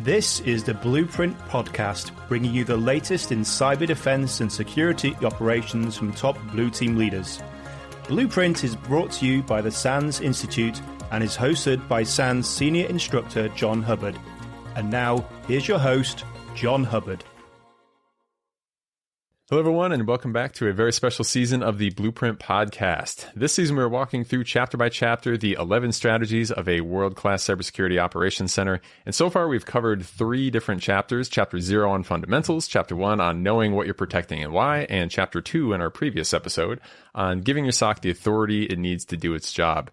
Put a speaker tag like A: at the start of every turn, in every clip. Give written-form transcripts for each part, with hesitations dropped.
A: This is the Blueprint Podcast, bringing you the latest in cyber defense and security operations from top blue team leaders. Blueprint is brought to you by the SANS Institute and is hosted by SANS Senior Instructor John Hubbard. And now, here's your host, John Hubbard.
B: Hello, everyone, and welcome back to a very special season of the Blueprint Podcast. This season, we're walking through chapter by chapter the 11 strategies of a world-class cybersecurity operations center. And so far, we've covered 3 different chapters. Chapter 0 on fundamentals, Chapter 1 on knowing what you're protecting and why, and Chapter 2 in our previous episode on giving your SOC the authority it needs to do its job.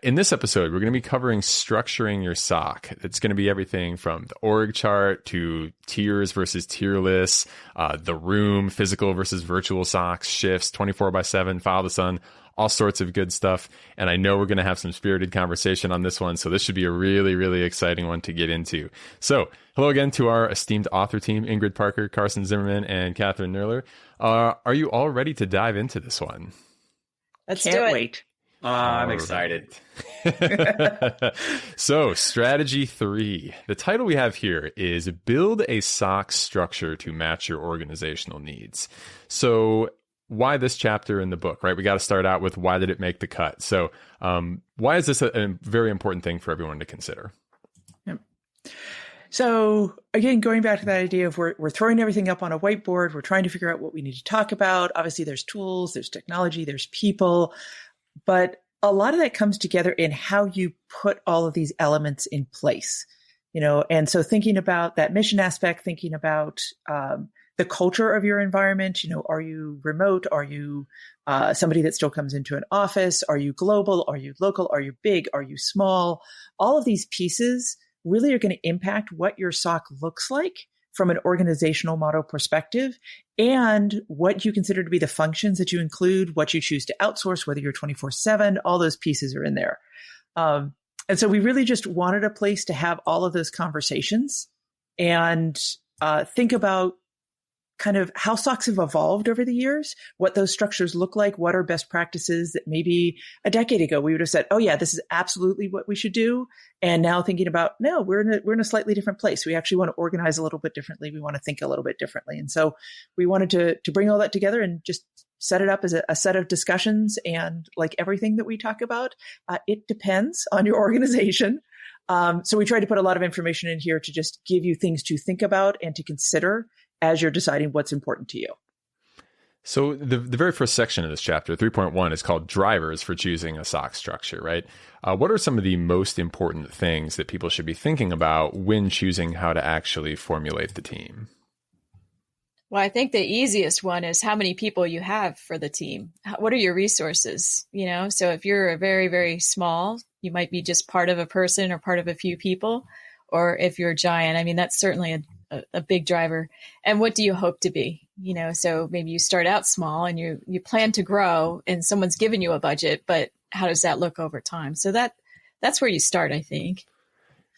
B: In this episode, we're going to be covering structuring your SOC. It's going to be everything from the org chart to tiers versus tierless, the room, physical versus virtual SOCs, shifts, 24/7, follow the sun, all sorts of good stuff. And I know we're going to have some spirited conversation on this one. So this should be a really, really exciting one to get into. So hello again to our esteemed author team, Ingrid Parker, Carson Zimmerman, and Kathryn Knerler. Are you all ready to dive into this one?
C: Let's do it. Can't wait.
D: I'm excited.
B: So, strategy 3. The title we have here is Build a SOC Structure to Match Your Organizational Needs. So, why this chapter in the book, right? We got to start out with why did it make the cut? So, why is this a very important thing for everyone to consider?
C: Yep. So, again, going back to that idea of we're throwing everything up on a whiteboard. We're trying to figure out what we need to talk about. Obviously, there's tools, there's technology, there's people. But a lot of that comes together in how you put all of these elements in place, and so thinking about that mission aspect, thinking about the culture of your environment, are you remote? Are you somebody that still comes into an office? Are you global? Are you local? Are you big? Are you small? All of these pieces really are going to impact what your SOC looks like from an organizational model perspective, and what you consider to be the functions that you include, what you choose to outsource, whether you're 24/7, all those pieces are in there. And so we really just wanted a place to have all of those conversations and think about kind of how SOCs have evolved over the years, what those structures look like, what are best practices that maybe a decade ago we would have said, oh yeah, this is absolutely what we should do. And now thinking about, no, we're in a slightly different place. We actually want to organize a little bit differently. We want to think a little bit differently. And so we wanted to bring all that together and just set it up as a set of discussions. And like everything that we talk about, it depends on your organization. So we tried to put a lot of information in here to just give you things to think about and to consider as you're deciding what's important to you.
B: So the very first section of this chapter, 3.1, is called Drivers for Choosing a SOC Structure, right? What are some of the most important things that people should be thinking about when choosing how to actually formulate the team?
E: Well, I think the easiest one is how many people you have for the team. What are your resources? So if you're a very, very small, you might be just part of a person or part of a few people. Or if you're a giant, that's certainly a big driver. And what do you hope to be? So maybe you start out small and you plan to grow and someone's given you a budget, but how does that look over time? So that's where you start, I think.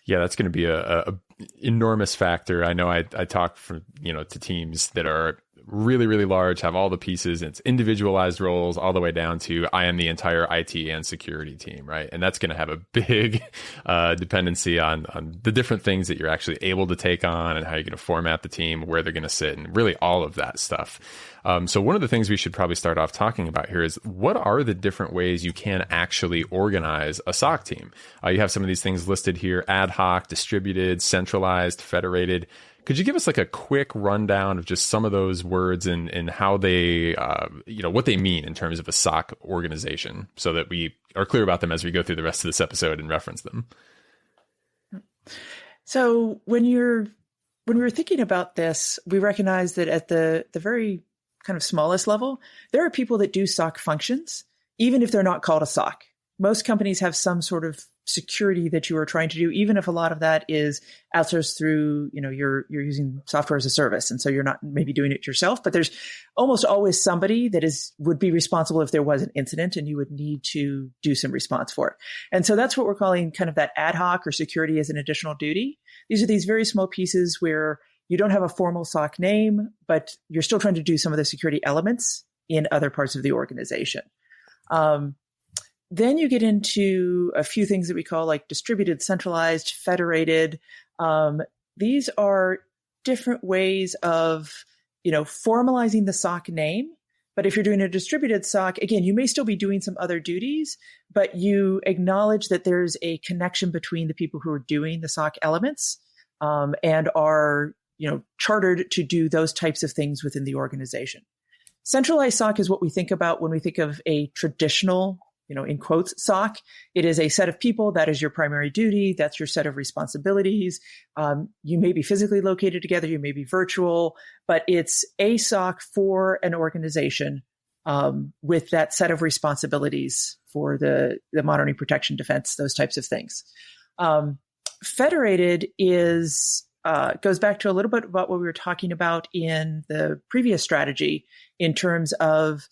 B: Yeah, that's going to be a enormous factor. I know I talk to teams that are really, really large, have all the pieces, and it's individualized roles all the way down to I am the entire IT and security team, right? And that's going to have a big dependency on the different things that you're actually able to take on and how you're going to format the team, where they're going to sit, and really all of that stuff. So one of the things we should probably start off talking about here is what are the different ways you can actually organize a SOC team? You have some of these things listed here: ad hoc, distributed, centralized, federated. Could you give us like a quick rundown of just some of those words and how they, what they mean in terms of a SOC organization, so that we are clear about them as we go through the rest of this episode and reference them?
C: So when we were thinking about this, we recognize that at the very kind of smallest level, there are people that do SOC functions, even if they're not called a SOC. Most companies have some sort of security that you are trying to do, even if a lot of that is outsourced through, you're using software as a service. And so you're not maybe doing it yourself, but there's almost always somebody that would be responsible if there was an incident and you would need to do some response for it. And so that's what we're calling kind of that ad hoc or security as an additional duty. These are these very small pieces where you don't have a formal SOC name, but you're still trying to do some of the security elements in other parts of the organization. Then you get into a few things that we call like distributed, centralized, federated. these are different ways of, formalizing the SOC name. But if you're doing a distributed SOC, again, you may still be doing some other duties, but you acknowledge that there's a connection between the people who are doing the SOC elements and are, chartered to do those types of things within the organization. Centralized SOC is what we think about when we think of a traditional, in quotes, SOC. It is a set of people. That is your primary duty. That's your set of responsibilities. You may be physically located together. You may be virtual, but it's a SOC for an organization with that set of responsibilities for the monitoring, protection, defense, those types of things. Federated goes back to a little bit about what we were talking about in the previous strategy in terms of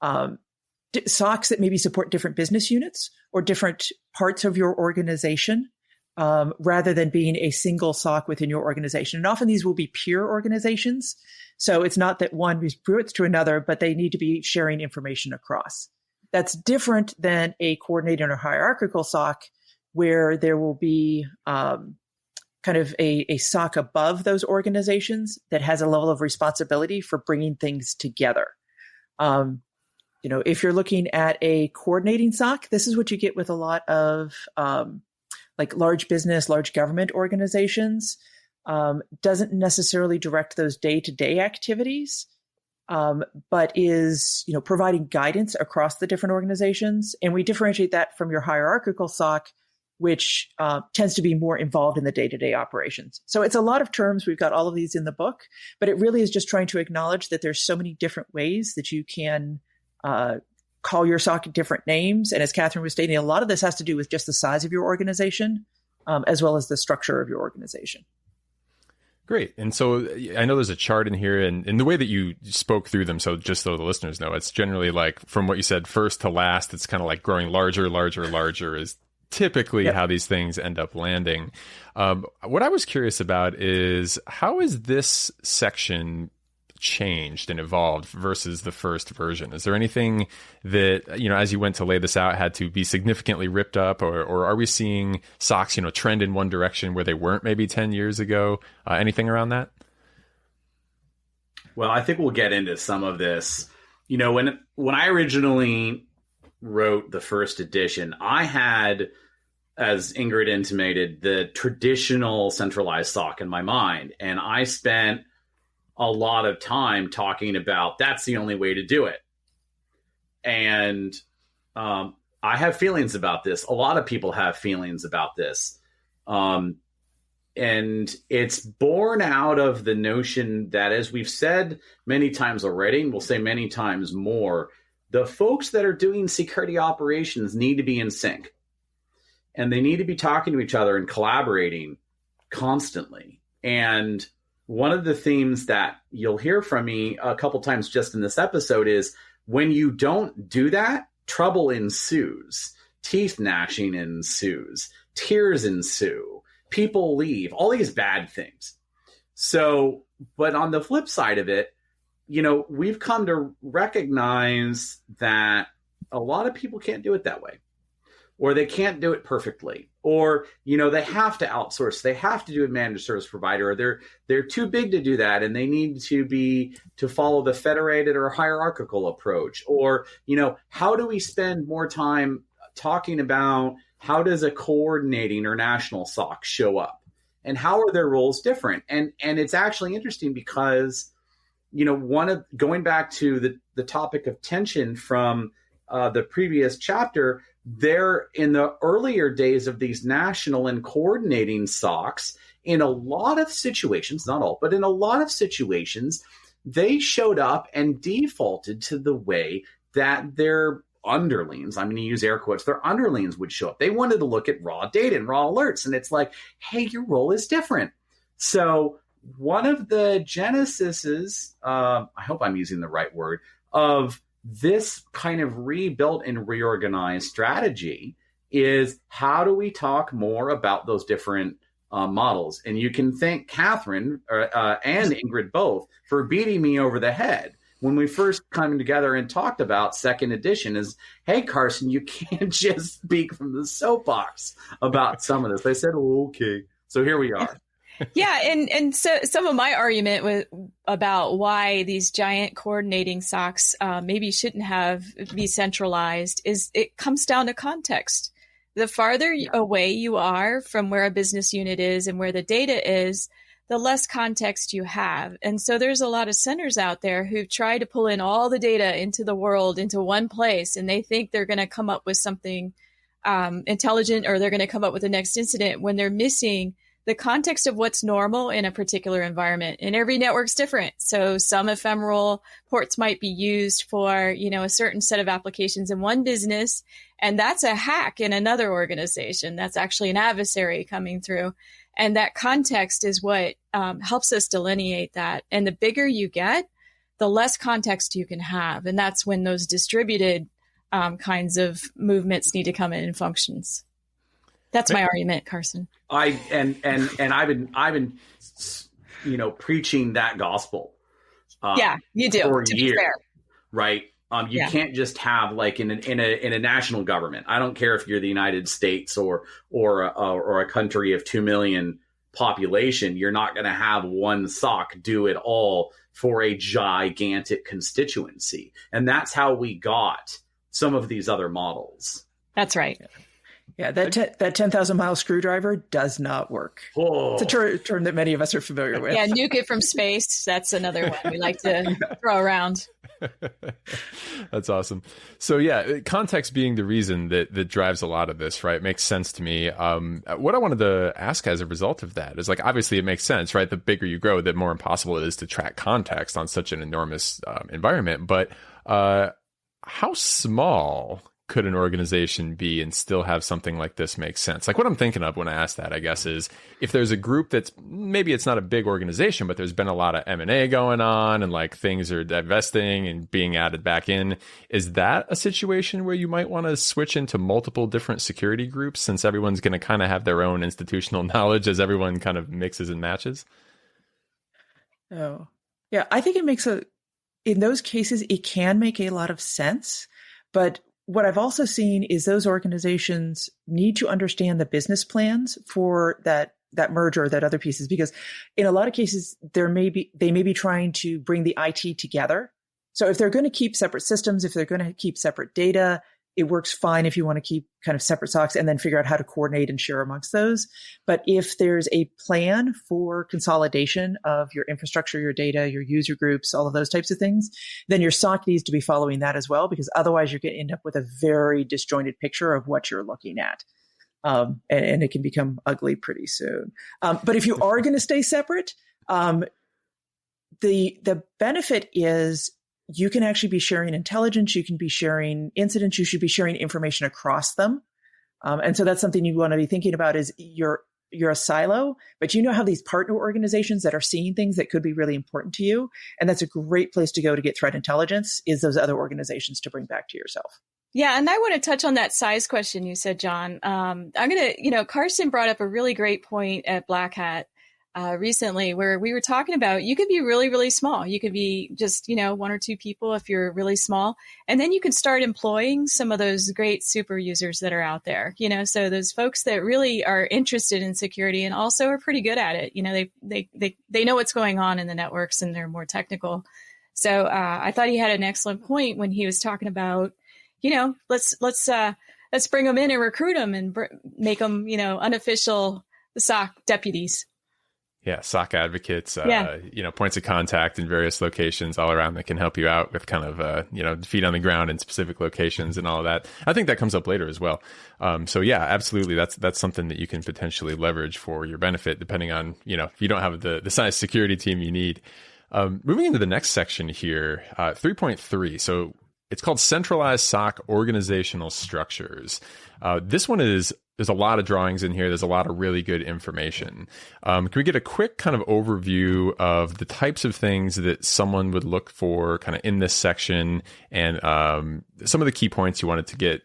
C: SOCs that maybe support different business units or different parts of your organization, rather than being a single SOC within your organization. And often these will be peer organizations. So it's not that one recruits to another, but they need to be sharing information across. That's different than a coordinated or hierarchical SOC, where there will be kind of a SOC above those organizations that has a level of responsibility for bringing things together. If you're looking at a coordinating SOC, this is what you get with a lot of like large business, large government organizations. Doesn't necessarily direct those day-to-day activities, but is providing guidance across the different organizations. And we differentiate that from your hierarchical SOC, which tends to be more involved in the day-to-day operations. So it's a lot of terms. We've got all of these in the book, but it really is just trying to acknowledge that there's so many different ways that you can call your SOC different names. And as Kathryn was stating, a lot of this has to do with just the size of your organization, as well as the structure of your organization.
B: Great. And so I know there's a chart in here, and the way that you spoke through them, so just so the listeners know, it's generally like from what you said, first to last, it's kind of like growing larger is typically how these things end up landing. What I was curious about is, how is this section changed and evolved versus the first version? Is there anything that, as you went to lay this out, had to be significantly ripped up, or are we seeing SOCs, trend in one direction where they weren't maybe 10 years ago? Anything around that?
D: Well, I think we'll get into some of this. When I originally wrote the first edition, I had, as Ingrid intimated, the traditional centralized SOC in my mind. And I spent a lot of time talking about that's the only way to do it. And I have feelings about this. A lot of people have feelings about this. And it's born out of the notion that, as we've said many times already, and we'll say many times more, the folks that are doing security operations need to be in sync. And they need to be talking to each other and collaborating constantly. And one of the themes that you'll hear from me a couple times just in this episode is, when you don't do that, trouble ensues, teeth gnashing ensues, tears ensue, people leave, all these bad things. So, but on the flip side of it, we've come to recognize that a lot of people can't do it that way, or they can't do it perfectly, or, they have to outsource, they have to do a managed service provider, or they're too big to do that, and they need to follow the federated or hierarchical approach. Or, how do we spend more time talking about how does a coordinating or national SOC show up, and how are their roles different? And it's actually interesting because, going back to the topic of tension from the previous chapter, there in the earlier days of these national and coordinating SOCs, in a lot of situations, not all, but in a lot of situations, they showed up and defaulted to the way that their underlings, I'm going to use air quotes, their underlings would show up. They wanted to look at raw data and raw alerts. And it's like, hey, your role is different. So one of the genesises, I hope I'm using the right word, of this kind of rebuilt and reorganized strategy is, how do we talk more about those different models? And you can thank Kathryn and Ingrid both for beating me over the head when we first came together and talked about second edition. Is, hey, Carson, you can't just speak from the soapbox about some of this. They said, oh, okay. So here we are.
E: Yeah, and so some of my argument about why these giant coordinating SOCs maybe shouldn't be centralized is it comes down to context. The farther away you are from where a business unit is and where the data is, the less context you have. And so there's a lot of centers out there who try to pull in all the data into the world into one place, and they think they're going to come up with something intelligent, or they're going to come up with the next incident, when they're missing the context of what's normal in a particular environment. And every network's different. So some ephemeral ports might be used for, a certain set of applications in one business, and that's a hack in another organization. That's actually an adversary coming through. And that context is what helps us delineate that. And the bigger you get, the less context you can have. And that's when those distributed kinds of movements need to come in and functions. That's my argument, Carson.
D: I've been preaching that gospel.
E: Yeah, you do.
D: For
E: to
D: years,
E: be fair.
D: right? You can't just have, like, in a national government. I don't care if you're the United States or a country of 2 million population. You're not going to have one SOC do it all for a gigantic constituency, and that's how we got some of these other models.
E: That's right.
C: Yeah, that 10,000-mile screwdriver does not work.
D: Oh.
C: It's a term that many of us are familiar with.
E: Yeah, nuke it from space. That's another one we like to throw around.
B: That's awesome. So yeah, context being the reason that drives a lot of this, right? It makes sense to me. What I wanted to ask as a result of that is, like, obviously it makes sense, right? The bigger you grow, the more impossible it is to track context on such an enormous environment. But how small could an organization be and still have something like this make sense? Like, what I'm thinking of when I ask that, I guess, is if there's a group that's, maybe it's not a big organization, but there's been a lot of M&A going on, and like things are divesting and being added back in. Is that a situation where you might want to switch into multiple different security groups, since everyone's going to kind of have their own institutional knowledge as everyone kind of mixes and matches?
C: Oh, yeah. I think in those cases, it can make a lot of sense. But what I've also seen is those organizations need to understand the business plans for that merger, that other pieces, because in a lot of cases, they may be trying to bring the IT together. So if they're going to keep separate systems, if they're going to keep separate data, it works fine if you want to keep kind of separate SOCs and then figure out how to coordinate and share amongst those. But if there's a plan for consolidation of your infrastructure, your data, your user groups, all of those types of things, then your SOC needs to be following that as well, because otherwise you're going to end up with a very disjointed picture of what you're looking at. And it can become ugly pretty soon. But if you are going to stay separate, the benefit is you can actually be sharing intelligence, you can be sharing incidents, you should be sharing information across them. And so that's something you want to be thinking about, is you're a silo, but you know how these partner organizations that are seeing things that could be really important to you. And that's a great place to go to get threat intelligence, is those other organizations to bring back to yourself.
E: Yeah. And I want to touch on that size question you said, John. I'm going to, Carson brought up a really great point at Black Hat recently, where we were talking about, you could be really, really small. You could be just, one or two people if you're really small. And then you can start employing some of those great super users that are out there, so those folks that really are interested in security and also are pretty good at it. They know what's going on in the networks, and they're more technical. So I thought he had an excellent point when he was talking about, let's bring them in and recruit them and make them, unofficial SOC deputies.
B: Yeah, SOC advocates, points of contact in various locations all around that can help you out with kind of, feet on the ground in specific locations and all of that. I think that comes up later as well. So yeah, absolutely. That's something that you can potentially leverage for your benefit, depending on, if you don't have the size security team you need. Moving into the next section here, 3.3. So it's called Centralized SOC Organizational Structures. This one there's a lot of drawings in here. There's a lot of really good information. Can we get a quick kind of overview of the types of things that someone would look for kind of in this section, and some of the key points you wanted to get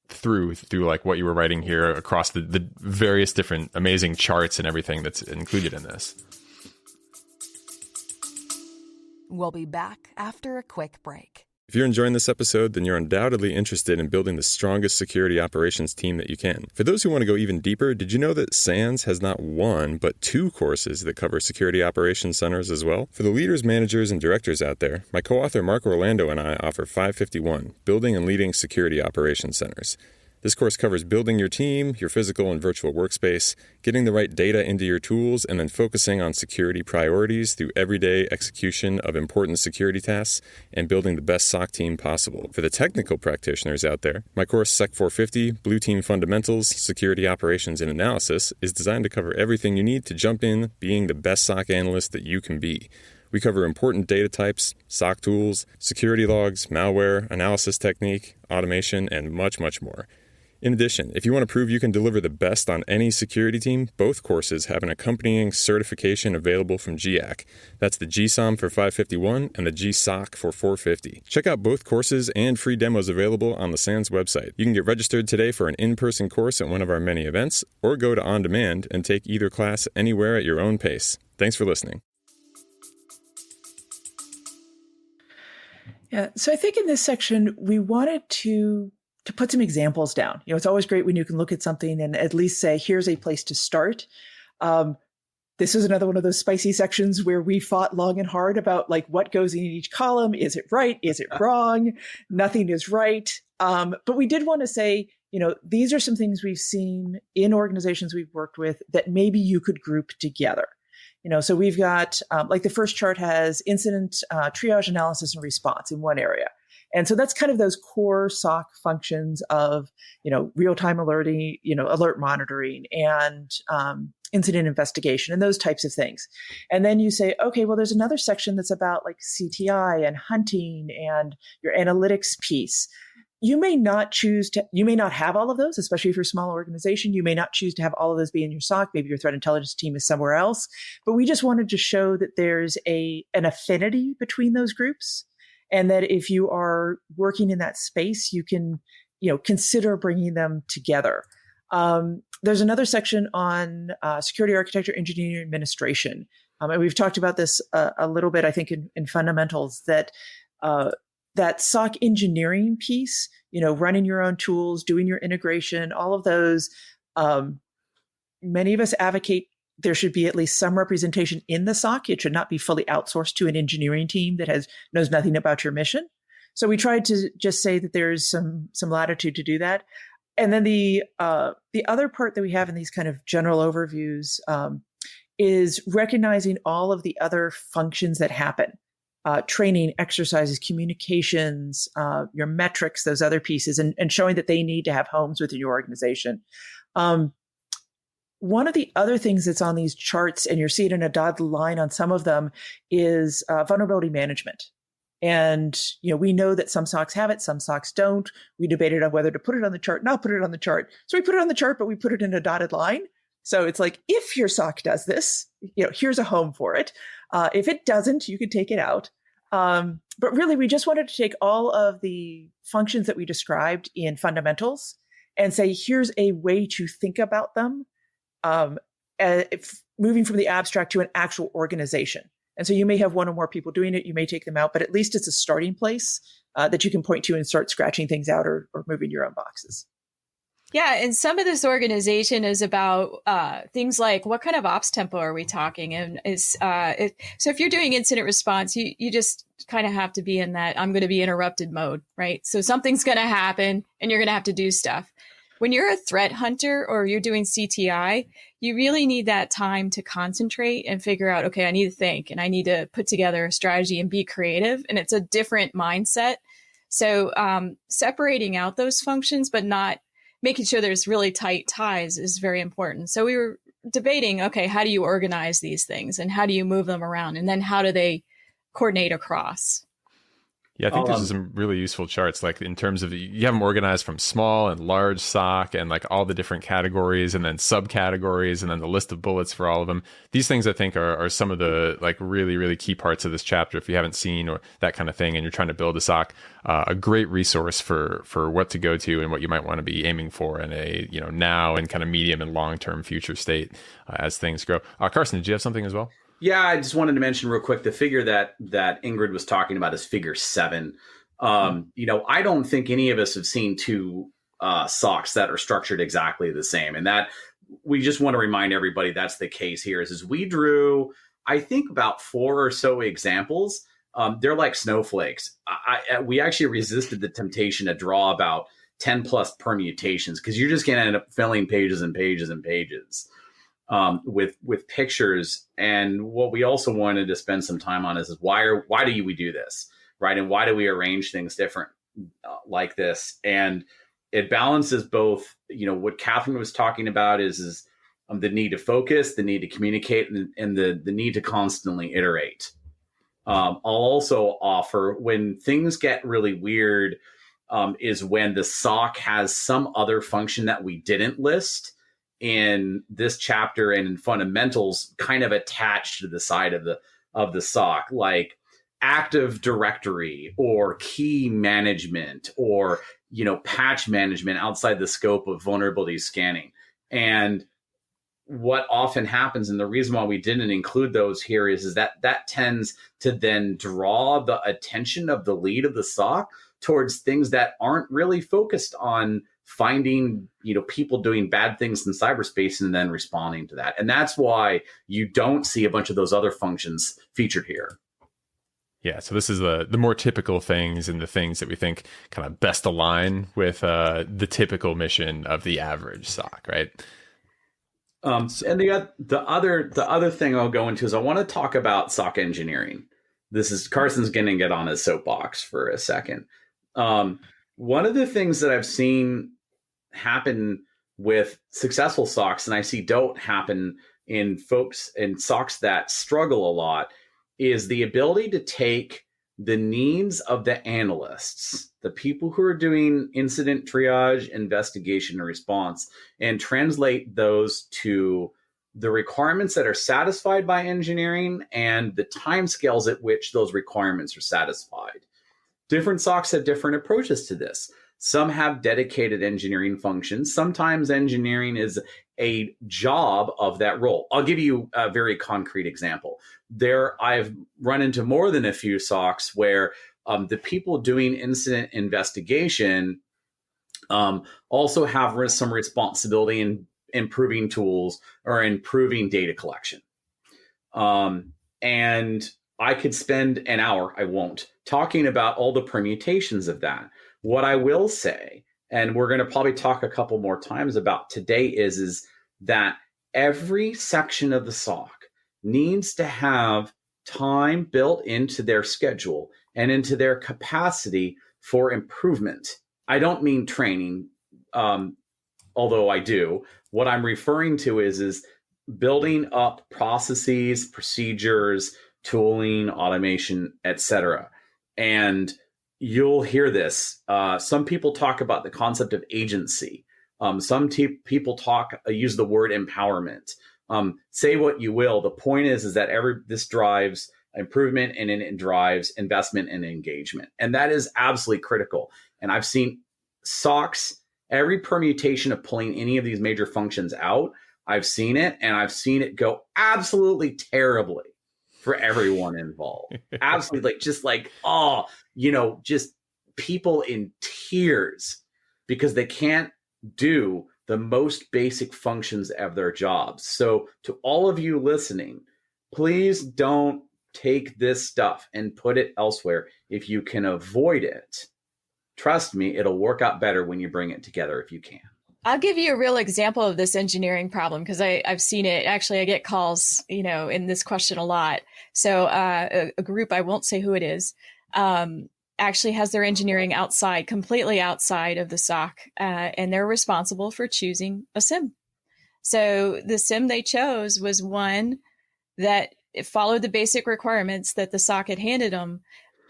B: through like what you were writing here across the various different amazing charts and everything that's included in this?
F: We'll be back after a quick break.
B: If you're enjoying this episode, then you're undoubtedly interested in building the strongest security operations team that you can. For those who want to go even deeper, did you know that SANS has not one, but 2 courses that cover security operations centers as well? For the leaders, managers, and directors out there, my co-author Mark Orlando and I offer 551, Building and Leading Security Operations Centers. This course covers building your team, your physical and virtual workspace, getting the right data into your tools, and then focusing on security priorities through everyday execution of important security tasks and building the best SOC team possible. For the technical practitioners out there, my course SEC 450, Blue Team Fundamentals, Security Operations and Analysis is designed to cover everything you need to jump in being the best SOC analyst that you can be. We cover important data types, SOC tools, security logs, malware, analysis technique, automation, and much, much more. In addition, if you want to prove you can deliver the best on any security team, both courses have an accompanying certification available from GIAC. That's the GSOM for 551 and the GSOC for 450. Check out both courses and free demos available on the SANS website. You can get registered today for an in-person course at one of our many events, or go to On Demand and take either class anywhere at your own pace. Thanks for listening.
C: Yeah, so I think in this section, we wanted to put some examples down. It's always great when you can look at something and at least say, here's a place to start. This is another one of those spicy sections where we fought long and hard about what goes in each column. Is it right? Is it wrong? Nothing is right. But we did want to say, these are some things we've seen in organizations we've worked with that maybe you could group together. So we've got, the first chart has incident triage, analysis, and response in one area. And so that's kind of those core SOC functions of, real-time alerting, alert monitoring and incident investigation and those types of things. And then you say, okay, well, there's another section that's about CTI and hunting and your analytics piece. You may not have all of those, especially if you're a small organization. You may not choose to have all of those be in your SOC. Maybe your threat intelligence team is somewhere else. But we just wanted to show that there's an affinity between those groups. And that if you are working in that space, you can, consider bringing them together. There's another section on security architecture, engineering, and administration. And we've talked about this a little bit, I think, in fundamentals, that SOC engineering piece, running your own tools, doing your integration, all of those, many of us advocate there should be at least some representation in the SOC. It should not be fully outsourced to an engineering team that knows nothing about your mission. So we tried to just say that there's some latitude to do that. And then the other part that we have in these kind of general overviews is recognizing all of the other functions that happen. Training, exercises, communications, your metrics, those other pieces, and showing that they need to have homes within your organization. One of the other things that's on these charts, and you're seeing in a dotted line on some of them, is vulnerability management. And, we know that some SOCs have it, some SOCs don't. We debated on whether to put it on the chart, not put it on the chart. So we put it on the chart, but we put it in a dotted line. So it's if your SOC does this, here's a home for it. If it doesn't, you can take it out. But really, we just wanted to take all of the functions that we described in fundamentals and say, here's a way to think about them. Moving from the abstract to an actual organization. And so you may have one or more people doing it. You may take them out, but at least it's a starting place that you can point to and start scratching things out or moving your own boxes.
E: Yeah. And some of this organization is about things like what kind of ops tempo are we talking? And so if you're doing incident response, you just kind of have to be in that I'm going to be interrupted mode, right? So something's going to happen and you're going to have to do stuff. When you're a threat hunter or you're doing CTI, you really need that time to concentrate and figure out, okay, I need to think and I need to put together a strategy and be creative. And it's a different mindset. So separating out those functions, but not making sure there's really tight ties is very important. So we were debating, okay, how do you organize these things and how do you move them around? And then how do they coordinate across?
B: Yeah, I think there's some really useful charts, in terms of you have them organized from small and large SOC and all the different categories and then subcategories and then the list of bullets for all of them. These things I think are some of the really, really key parts of this chapter. If you haven't seen or that kind of thing and you're trying to build a SOC, a great resource for what to go to and what you might want to be aiming for in a now and kind of medium and long-term future state as things grow. Carson, did you have something as well?
D: Yeah, I just wanted to mention real quick, the figure that Ingrid was talking about is figure 7. I don't think any of us have seen two SOCs that are structured exactly the same. And that we just want to remind everybody that's the case here is we drew, I think, about 4 or so examples. They're like snowflakes. We actually resisted the temptation to draw about 10 plus permutations because you're just going to end up filling pages and pages and pages with pictures. And what we also wanted to spend some time on is why do we do this, right? And why do we arrange things different like this? And it balances both, what Kathryn was talking about is the need to focus, the need to communicate, and the need to constantly iterate. I'll also offer when things get really weird is when the SOC has some other function that we didn't list in this chapter and in fundamentals kind of attached to the side of the SOC, like Active Directory or key management or patch management outside the scope of vulnerability scanning. And what often happens, and the reason why we didn't include those here is that tends to then draw the attention of the lead of the SOC towards things that aren't really focused on finding, people doing bad things in cyberspace and then responding to that. And that's why you don't see a bunch of those other functions featured here.
B: Yeah, so this is the more typical things and the things that we think kind of best align with the typical mission of the average SOC, right?
D: And the other thing I'll go into is I want to talk about SOC engineering. Carson's going to get on his soapbox for a second. One of the things that I've seen happen with successful SOCs, and I see don't happen in folks in SOCs that struggle a lot, is the ability to take the needs of the analysts, the people who are doing incident triage, investigation, and response, and translate those to the requirements that are satisfied by engineering and the timescales at which those requirements are satisfied. Different SOCs have different approaches to this. Some have dedicated engineering functions. Sometimes engineering is a job of that role. I'll give you a very concrete example. I've run into more than a few SOCs where the people doing incident investigation also have some responsibility in improving tools or improving data collection. And I could spend an hour, I won't, talking about all the permutations of that. What I will say, and we're going to probably talk a couple more times about today, is that every section of the SOC needs to have time built into their schedule and into their capacity for improvement. I don't mean training, although I do. What I'm referring to is building up processes, procedures, tooling, automation, etc. And you'll hear this. Some people talk about the concept of agency. Some people use the word empowerment. Say what you will. The point is that this drives improvement and it drives investment and engagement. And that is absolutely critical. And I've seen SOCs, every permutation of pulling any of these major functions out, I've seen it, and I've seen it go absolutely terribly for everyone involved. Absolutely. Just people in tears because they can't do the most basic functions of their jobs. So to all of you listening, please don't take this stuff and put it elsewhere. If you can avoid it, trust me, it'll work out better when you bring it together if you can.
E: I'll give you a real example of this engineering problem because I've seen it. Actually, I get calls, in this question a lot. So a group, I won't say who it is, actually has their engineering completely outside of the SOC, and they're responsible for choosing a SIM. So the SIM they chose was one that followed the basic requirements that the SOC had handed them,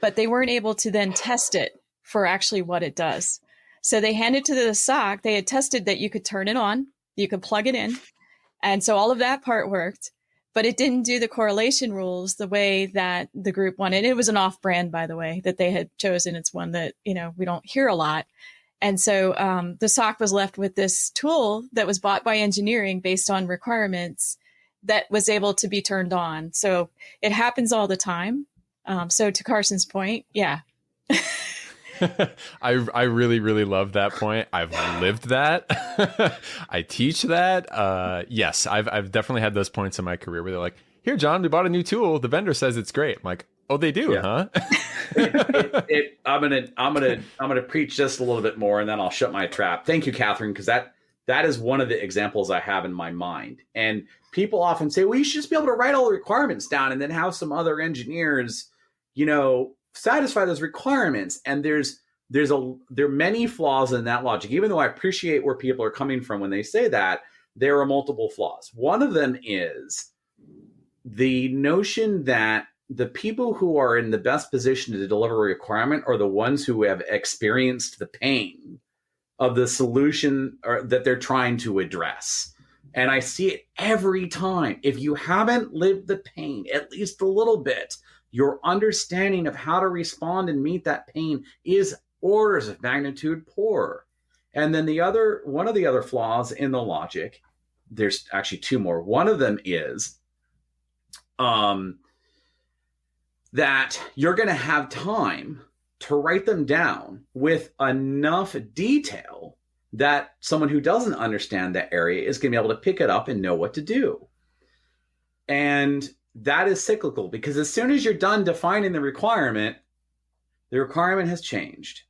E: but they weren't able to then test it for actually what it does. So they handed to the SOC. They had tested that you could turn it on, you could plug it in. And so all of that part worked, but it didn't do the correlation rules the way that the group wanted. It was an off-brand, by the way, that they had chosen. It's one that, we don't hear a lot. And so the SOC was left with this tool that was bought by engineering based on requirements that was able to be turned on. So it happens all the time. So to Carson's point, yeah.
B: I really, really love that point. I've lived that. I teach that. Yes, I've definitely had those points in my career where they're like, here, John, we bought a new tool. The vendor says it's great. I'm like, oh, they do, huh?
D: I'm gonna preach just a little bit more, and then I'll shut my trap. Thank you, Kathryn, because that is one of the examples I have in my mind. And people often say, well, you should just be able to write all the requirements down and then have some other engineers, satisfy those requirements. And there are many flaws in that logic. Even though I appreciate where people are coming from when they say that, there are multiple flaws. One of them is the notion that the people who are in the best position to deliver a requirement are the ones who have experienced the pain of the solution that they're trying to address. And I see it every time. If you haven't lived the pain, at least a little bit, your understanding of how to respond and meet that pain is orders of magnitude poorer. And then one of the other flaws in the logic, there's actually two more. One of them is that you're going to have time to write them down with enough detail that someone who doesn't understand that area is going to be able to pick it up and know what to do. And that is cyclical, because as soon as you're done defining the requirement has changed.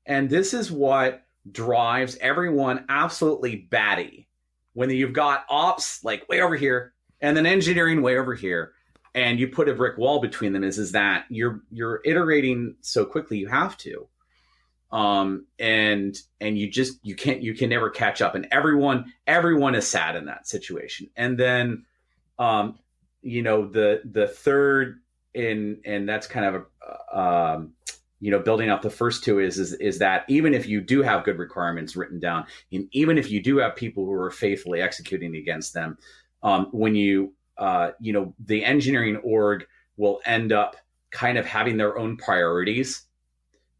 D: And this is what drives everyone absolutely batty when you've got ops like way over here and then engineering way over here, and you put a brick wall between them, is that you're iterating so quickly you have to. And you can never catch up, and everyone is sad in that situation. And then the third, and that's kind of building up the first two is that even if you do have good requirements written down, and even if you do have people who are faithfully executing against them, when the engineering org will end up kind of having their own priorities,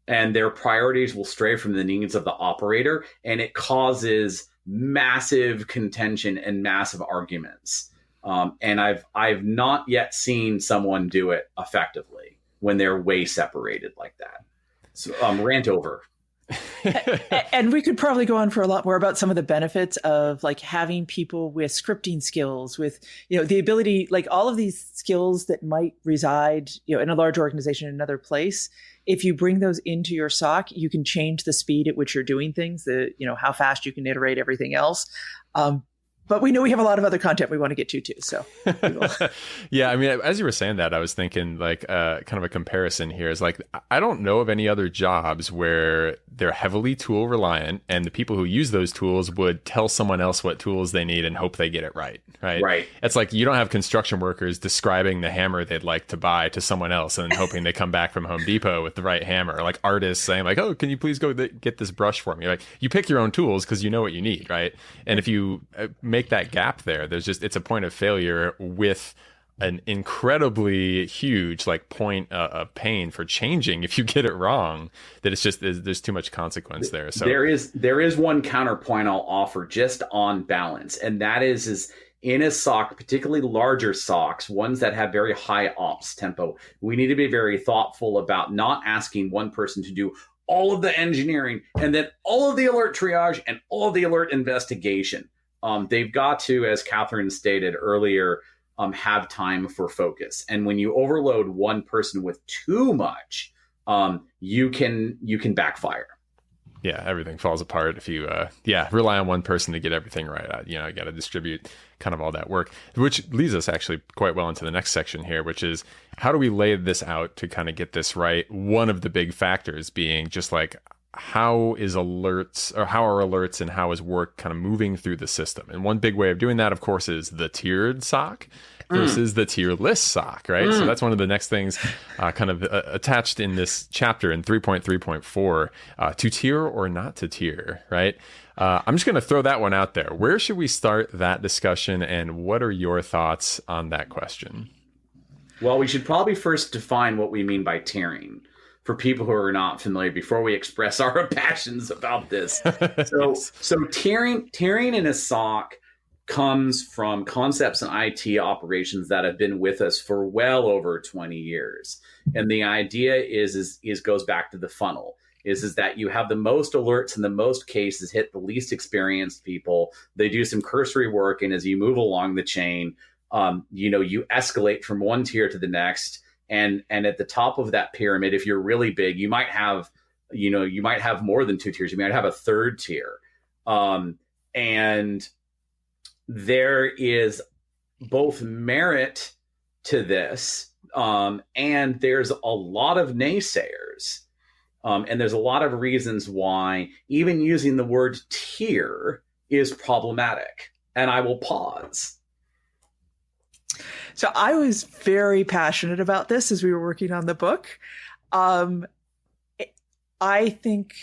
D: and their priorities will stray from the needs of the operator, and it causes massive contention and massive arguments. And I've not yet seen someone do it effectively when they're way separated like that. So rant over.
C: And we could probably go on for a lot more about some of the benefits of like having people with scripting skills, with, the ability, like all of these skills that might reside, in a large organization in another place. If you bring those into your SOC, you can change the speed at which you're doing things, how fast you can iterate everything else. But we know we have a lot of other content we want to get to too. So
B: yeah, I mean, as you were saying that, I was thinking like kind of a comparison here is like, I don't know of any other jobs where they're heavily tool reliant and the people who use those tools would tell someone else what tools they need and hope they get it right. Right. It's like you don't have construction workers describing the hammer they'd like to buy to someone else and then hoping they come back from Home Depot with the right hammer. Or like artists saying like, oh, can you please go get this brush for me? Like you pick your own tools because you know what you need. Right. And if you make that gap there, it's a point of failure with an incredibly huge point of pain for changing if you get it wrong, that it's just there's too much consequence there. So
D: there is one counterpoint I'll offer just on balance, and that is in a SOC, particularly larger SOCs, ones that have very high ops tempo, we need to be very thoughtful about not asking one person to do all of the engineering and then all of the alert triage and all of the alert investigation. They've got to, as Kathryn stated earlier, have time for focus. And when you overload one person with too much, you can backfire.
B: Yeah, everything falls apart if you rely on one person to get everything right. You got to distribute kind of all that work, which leads us actually quite well into the next section here, which is how do we lay this out to kind of get this right? One of the big factors being just like, how are alerts and how is work kind of moving through the system? And one big way of doing that, of course, is the tiered SOC versus the tierless SOC, right? So that's one of the next things kind of attached in this chapter in 3.3.4, to tier or not to tier, right? I'm just going to throw that one out there. Where should we start that discussion, and what are your thoughts on that question?
D: Well, we should probably first define what we mean by tiering for people who are not familiar before we express our passions about this. So tiering in a SOC comes from concepts in IT operations that have been with us for well over 20 years. And the idea is goes back to the funnel. is that you have the most alerts in the most cases hit the least experienced people. They do some cursory work, and as you move along the chain, you escalate from one tier to the next. And at the top of that pyramid, if you're really big, you might have more than 2 tiers. You might have a 3rd tier. And there is both merit to this, and there's a lot of naysayers. And there's a lot of reasons why even using the word tier is problematic. And I will pause.
C: So I was very passionate about this as we were working on the book. I think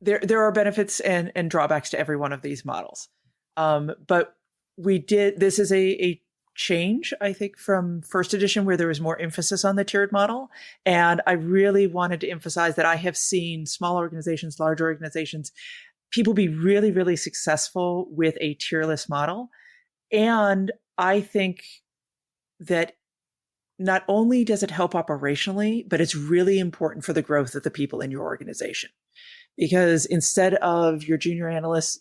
C: there are benefits and drawbacks to every one of these models. But this is a change, I think, from first edition, where there was more emphasis on the tiered model. And I really wanted to emphasize that I have seen small organizations, large organizations, people be really, really successful with a tierless model. And I think that not only does it help operationally, but it's really important for the growth of the people in your organization. Because instead of your junior analysts,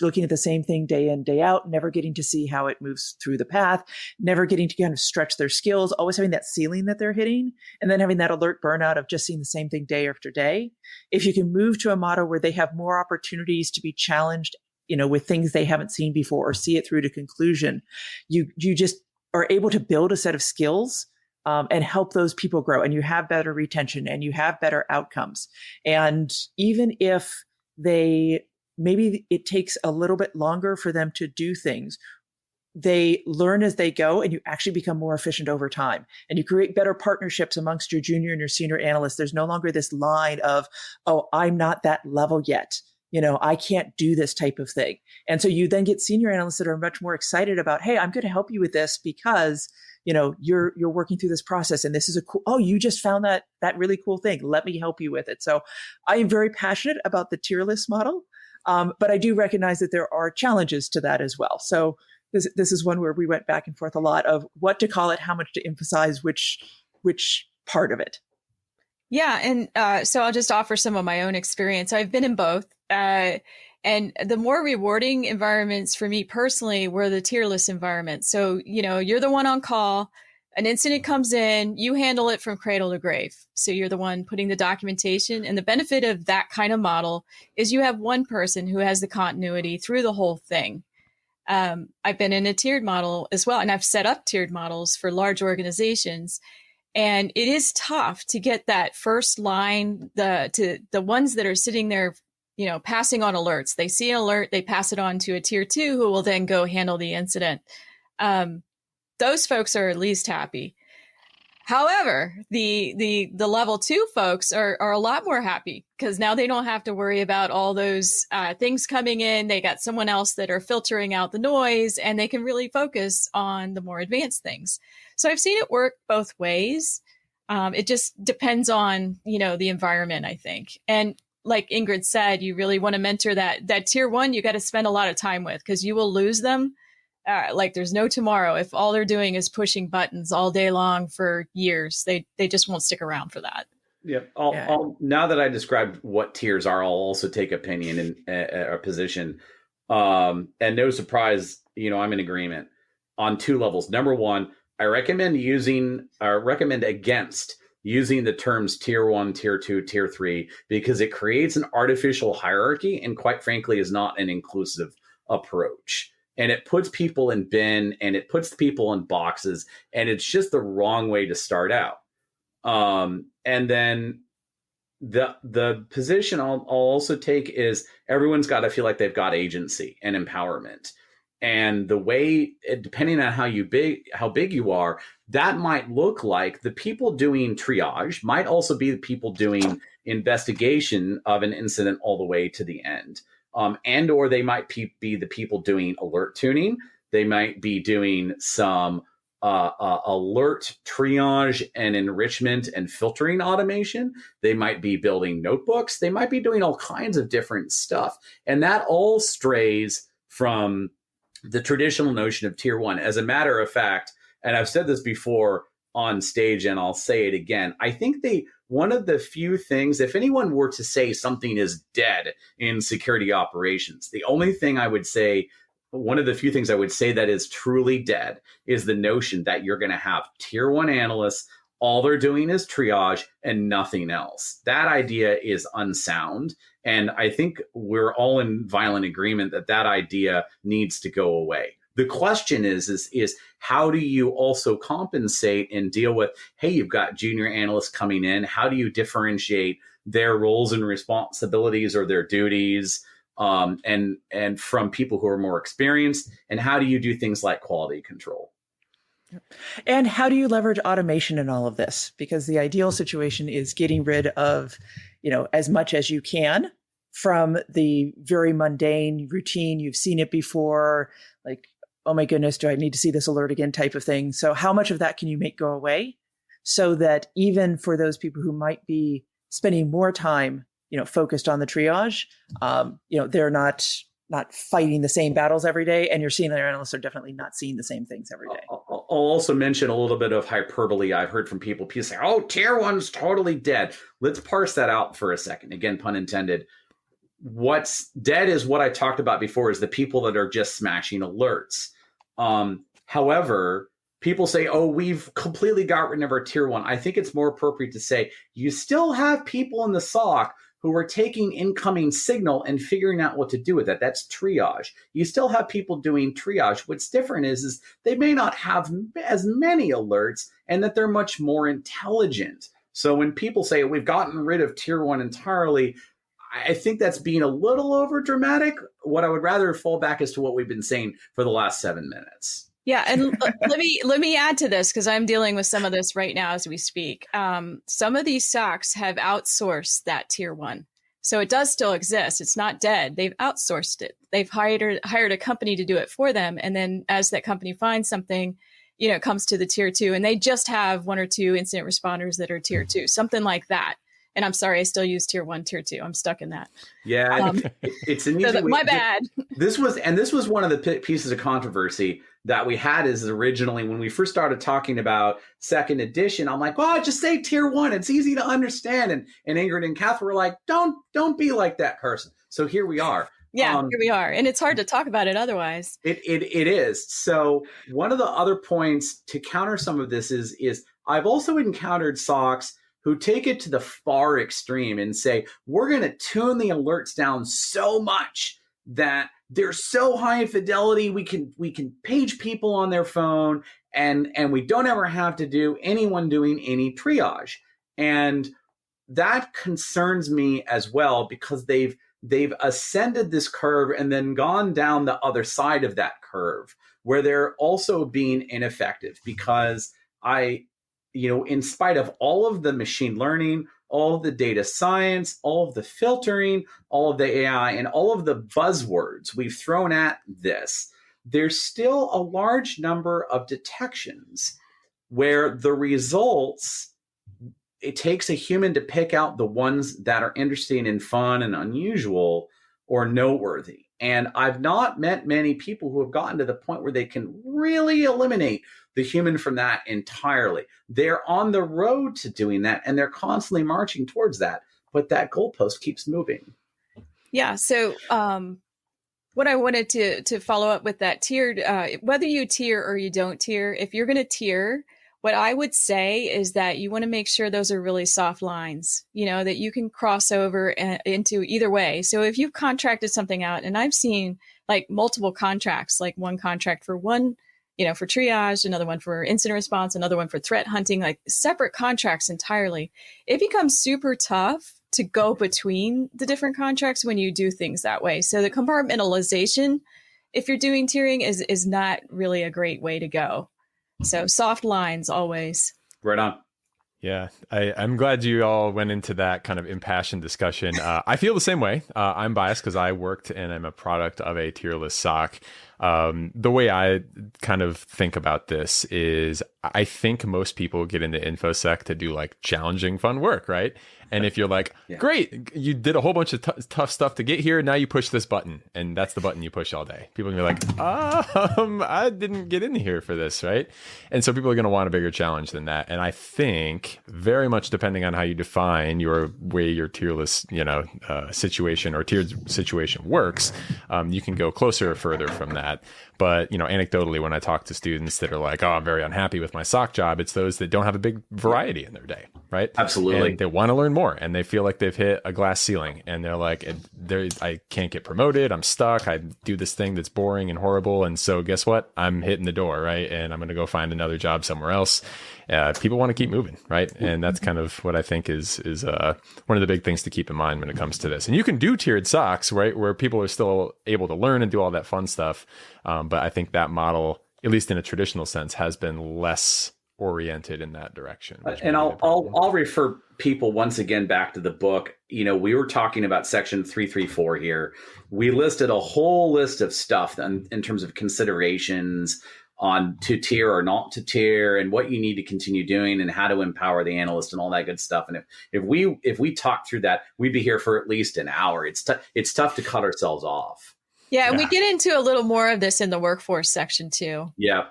C: looking at the same thing day in, day out, never getting to see how it moves through the path, never getting to kind of stretch their skills, always having that ceiling that they're hitting, and then having that alert burnout of just seeing the same thing day after day. If you can move to a model where they have more opportunities to be challenged, with things they haven't seen before, or see it through to conclusion, you just are able to build a set of skills and help those people grow, and you have better retention and you have better outcomes. And even if maybe it takes a little bit longer for them to do things, they learn as they go, and you actually become more efficient over time, and you create better partnerships amongst your junior and your senior analysts. There's no longer this line of, oh, I'm not that level yet. I can't do this type of thing. And so you then get senior analysts that are much more excited about, hey, I'm going to help you with this because, you're working through this process, and this is you just found that really cool thing. Let me help you with it. So I am very passionate about the tierless model. But I do recognize that there are challenges to that as well. So this is one where we went back and forth a lot of what to call it, how much to emphasize which part of it.
E: Yeah. And so I'll just offer some of my own experience. I've been in both. And the more rewarding environments for me personally were the tierless environments. So, you're the one on call, an incident comes in, you handle it from cradle to grave. So you're the one putting the documentation. And the benefit of that kind of model is you have one person who has the continuity through the whole thing. I've been in a tiered model as well, and I've set up tiered models for large organizations. And it is tough to get that first line, to the ones that are sitting there, passing on alerts. They see an alert, they pass it on to a tier 2 who will then go handle the incident. Those folks are at least happy. However, the level 2 folks are a lot more happy because now they don't have to worry about all those things coming in. They got someone else that are filtering out the noise, and they can really focus on the more advanced things. So I've seen it work both ways. It just depends on, the environment, I think. And like Ingrid said, you really want to mentor that tier 1, you got to spend a lot of time with, because you will lose them. Like there's no tomorrow. If all they're doing is pushing buttons all day long for years, they just won't stick around for that.
D: Yeah. Now that I described what tiers are, I'll also take opinion in a position. And no surprise, I'm in agreement on 2 levels. Number 1, I recommend against using the terms tier 1, tier 2, tier 3, because it creates an artificial hierarchy and quite frankly is not an inclusive approach. And it puts people in bin and it puts people in boxes, and it's just the wrong way to start out. And then the position I'll also take is everyone's got to feel like they've got agency and empowerment. And the way, depending on how big you are, that might look like the people doing triage might also be the people doing investigation of an incident all the way to the end. And or they might be the people doing alert tuning. They might be doing some alert triage and enrichment and filtering automation. They might be building notebooks. They might be doing all kinds of different stuff. And that all strays from the traditional notion of tier 1. As a matter of fact, and I've said this before on stage and I'll say it again, I think they one of the few things, if anyone were to say something is dead in security operations, the only thing I would say, one of the few things I would say that is truly dead is the notion that you're going to have tier one analysts. All they're doing is triage and nothing else. That idea is unsound. And I think we're all in violent agreement that that idea needs to go away. The question is how do you also compensate and deal with, hey, you've got junior analysts coming in. How do you differentiate their roles and responsibilities or their duties and from people who are more experienced? And how do you do things like quality control?
C: And how do you leverage automation in all of this? Because the ideal situation is getting rid of, as much as you can from the very mundane routine. You've seen it before, like, oh my goodness, do I need to see this alert again type of thing. So how much of that can you make go away so that even for those people who might be spending more time, focused on the triage, they're not fighting the same battles every day, and your senior analysts are definitely not seeing the same things every day.
D: I'll also mention a little bit of hyperbole. I've heard from people say, oh, tier one's totally dead. Let's parse that out for a second. Again, pun intended. What's dead is what I talked about before, is the people that are just smashing alerts. However, people say, oh, we've completely got rid of our tier one. I think it's more appropriate to say you still have people in the SOC who are taking incoming signal and figuring out what to do with it. That's triage. You still have people doing triage. What's different is they may not have as many alerts and that they're much more intelligent. So when people say we've gotten rid of tier one entirely, I think that's being a little over dramatic. What I would rather fall back is to what we've been saying for the last 7 minutes.
E: Yeah, and let me add to this, because I'm dealing with some of this right now as we speak. Some of these SOCs have outsourced that tier one, so it does still exist. It's not dead. They've outsourced it. They've hired a company to do it for them, and then as that company finds something, it comes to the tier two, and they just have one or two incident responders that are tier two, something like that. And I'm sorry, I still use tier one, tier two. I'm stuck in that.
D: Yeah, it's an easy way.
E: My bad.
D: This was one of the pieces of controversy that we had is originally when we first started talking about second edition. I'm like, well, just say tier one. It's easy to understand. And Ingrid and Kathryn were like, don't be like that, Carson. So here we are.
E: Yeah, here we are. And it's hard to talk about it otherwise.
D: It is. So one of the other points to counter some of this is I've also encountered SOCs who take it to the far extreme and say, we're going to tune the alerts down so much that they're so high in fidelity, we can page people on their phone and we don't ever have to do anyone doing any triage. And that concerns me as well, because they've ascended this curve and then gone down the other side of that curve where they're also being ineffective, because in spite of all of the machine learning, all of the data science, all of the filtering, all of the AI, and all of the buzzwords we've thrown at this, there's still a large number of detections where the results, it takes a human to pick out the ones that are interesting and fun and unusual or noteworthy. And I've not met many people who have gotten to the point where they can really eliminate the human from that entirely. They're on the road to doing that, and they're constantly marching towards that. But that goalpost keeps moving.
E: Yeah. So what I wanted to follow up with that tiered, whether you tier or you don't tier, if you're going to tier, what I would say is that you want to make sure those are really soft lines, that you can cross over into either way. So if you've contracted something out, and I've seen like multiple contracts, like one contract for one, for triage, another one for incident response, another one for threat hunting, like separate contracts entirely, it becomes super tough to go between the different contracts when you do things that way. So the compartmentalization, if you're doing tiering, is not really a great way to go. So soft lines always.
D: Right on.
B: Yeah, I'm glad you all went into that kind of impassioned discussion. I feel the same way. I'm biased because I worked and I'm a product of a tierless SOC. The way I kind of think about this is I think most people get into InfoSec to do like challenging, fun work, right? And if you're like, great, you did a whole bunch of tough stuff to get here. Now you push this button, and that's the button you push all day. People are gonna be like, I didn't get in here for this, right? And so people are going to want a bigger challenge than that. And I think very much depending on how you define your way your tierless, situation or tiered situation works, you can go closer or further from that. But, anecdotally, when I talk to students that are like, oh, I'm very unhappy with my SOC job, it's those that don't have a big variety in their day, right?
D: Absolutely.
B: And they want to learn more, and they feel like they've hit a glass ceiling, and they're like, I can't get promoted. I'm stuck. I do this thing that's boring and horrible. And so guess what? I'm hitting the door, right? And I'm going to go find another job somewhere else. People want to keep moving, right? And that's kind of what I think is one of the big things to keep in mind when it comes to this. And you can do tiered SOCs, right, where people are still able to learn and do all that fun stuff. But I think that model, at least in a traditional sense, has been less oriented in that direction.
D: And I'll refer people once again back to the book. We were talking about section 334 here. We listed a whole list of stuff in terms of considerations on to tier or not to tier, and what you need to continue doing, and how to empower the analyst and all that good stuff. And if we talk through that, we'd be here for at least an hour. It's tough to cut ourselves off.
E: Yeah, and we get into a little more of this in the workforce section too.
D: Yeah.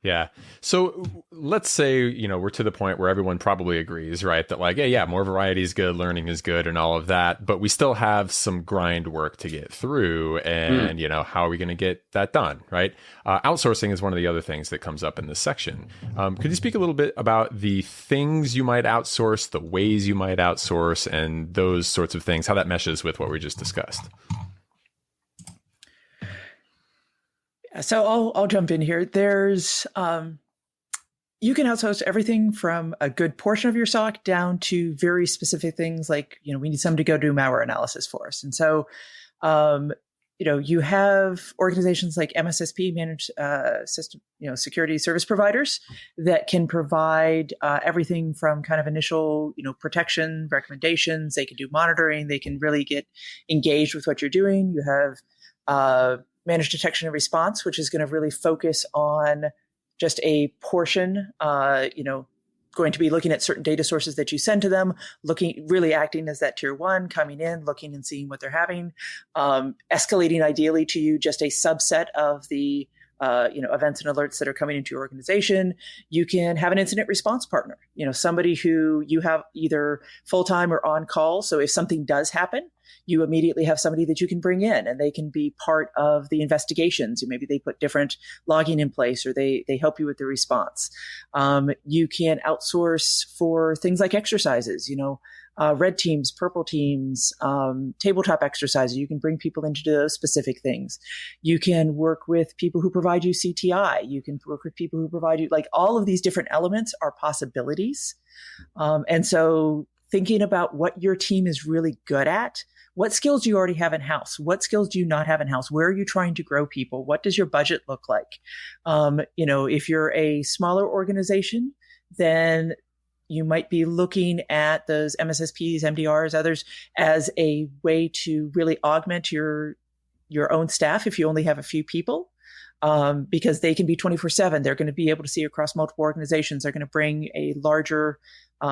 B: Yeah. So let's say, we're to the point where everyone probably agrees, right? That like, yeah, more variety is good, learning is good and all of that, but we still have some grind work to get through. And, how are we going to get that done, right? Outsourcing is one of the other things that comes up in this section. Could you speak a little bit about the things you might outsource, the ways you might outsource, and those sorts of things, how that meshes with what we just discussed?
C: So I'll jump in here. There's you can outsource everything from a good portion of your SOC down to very specific things like, we need someone to go do malware analysis for us. And so, you have organizations like MSSP, managed system, security service providers that can provide everything from kind of initial, protection recommendations. They can do monitoring. They can really get engaged with what you're doing. You have managed detection and response, which is going to really focus on just a portion, going to be looking at certain data sources that you send to them, really acting as that tier one, coming in, looking and seeing what they're having, escalating ideally to you just a subset of the events and alerts that are coming into your organization. You can have an incident response partner, somebody who you have either full-time or on call. So if something does happen, you immediately have somebody that you can bring in, and they can be part of the investigations. Maybe they put different logging in place, or they help you with the response. You can outsource for things like exercises, red teams, purple teams, tabletop exercises. You can bring people into those specific things. You can work with people who provide you CTI. You can work with people who provide you, like, all of these different elements are possibilities. And so thinking about what your team is really good at, what skills do you already have in-house? What skills do you not have in-house? Where are you trying to grow people? What does your budget look like? If you're a smaller organization, then you might be looking at those MSSPs, MDRs, others as a way to really augment your own staff if you only have a few people, because they can be 24/7. They're going to be able to see across multiple organizations. They're going to bring a larger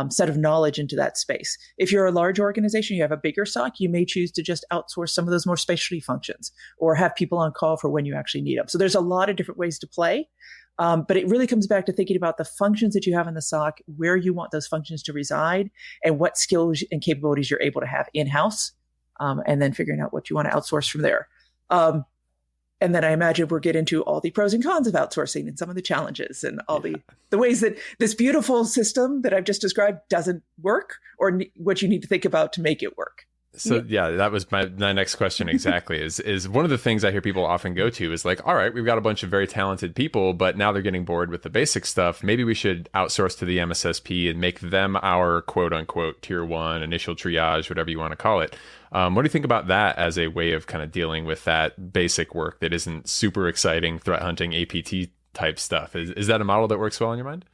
C: set of knowledge into that space. If you're a large organization, you have a bigger SOC, you may choose to just outsource some of those more specialty functions or have people on call for when you actually need them. So there's a lot of different ways to play. But it really comes back to thinking about the functions that you have in the SOC, where you want those functions to reside, and what skills and capabilities you're able to have in-house, and then figuring out what you want to outsource from there. And then I imagine we'll get into all the pros and cons of outsourcing and some of the challenges and all the ways that this beautiful system that I've just described doesn't work, or what you need to think about to make it work.
B: So that was my next question exactly. is one of the things I hear people often go to is like, all right, we've got a bunch of very talented people, but now they're getting bored with the basic stuff. Maybe we should outsource to the MSSP and make them our quote unquote tier one, initial triage, whatever you want to call it. What do you think about that as a way of kind of dealing with that basic work that isn't super exciting threat hunting APT type stuff? Is that a model that works well in your mind?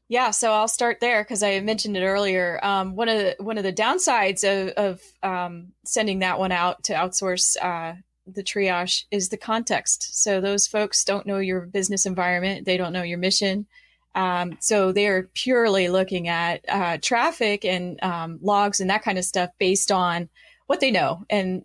E: Yeah, so I'll start there because I mentioned it earlier. One of the downsides of sending that one out to outsource the triage is the context. So those folks don't know your business environment. They don't know your mission. So they're purely looking at traffic and logs and that kind of stuff based on what they know and,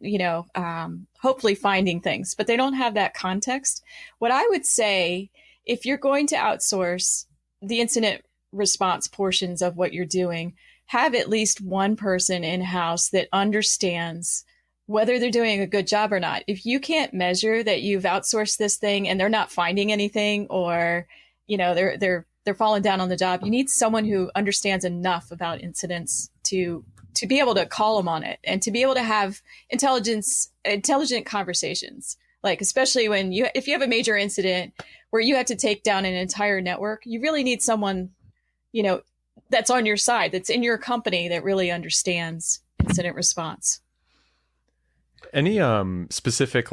E: hopefully finding things, but they don't have that context. What I would say, if you're going to outsource the incident response portions of what you're doing, have at least one person in-house that understands whether they're doing a good job or not. If you can't measure that you've outsourced this thing and they're not finding anything, or, they're falling down on the job, you need someone who understands enough about incidents to be able to call them on it and to be able to have intelligent conversations. Like, especially if you have a major incident where you have to take down an entire network, you really need someone, that's on your side, that's in your company, that really understands incident response.
B: Any specific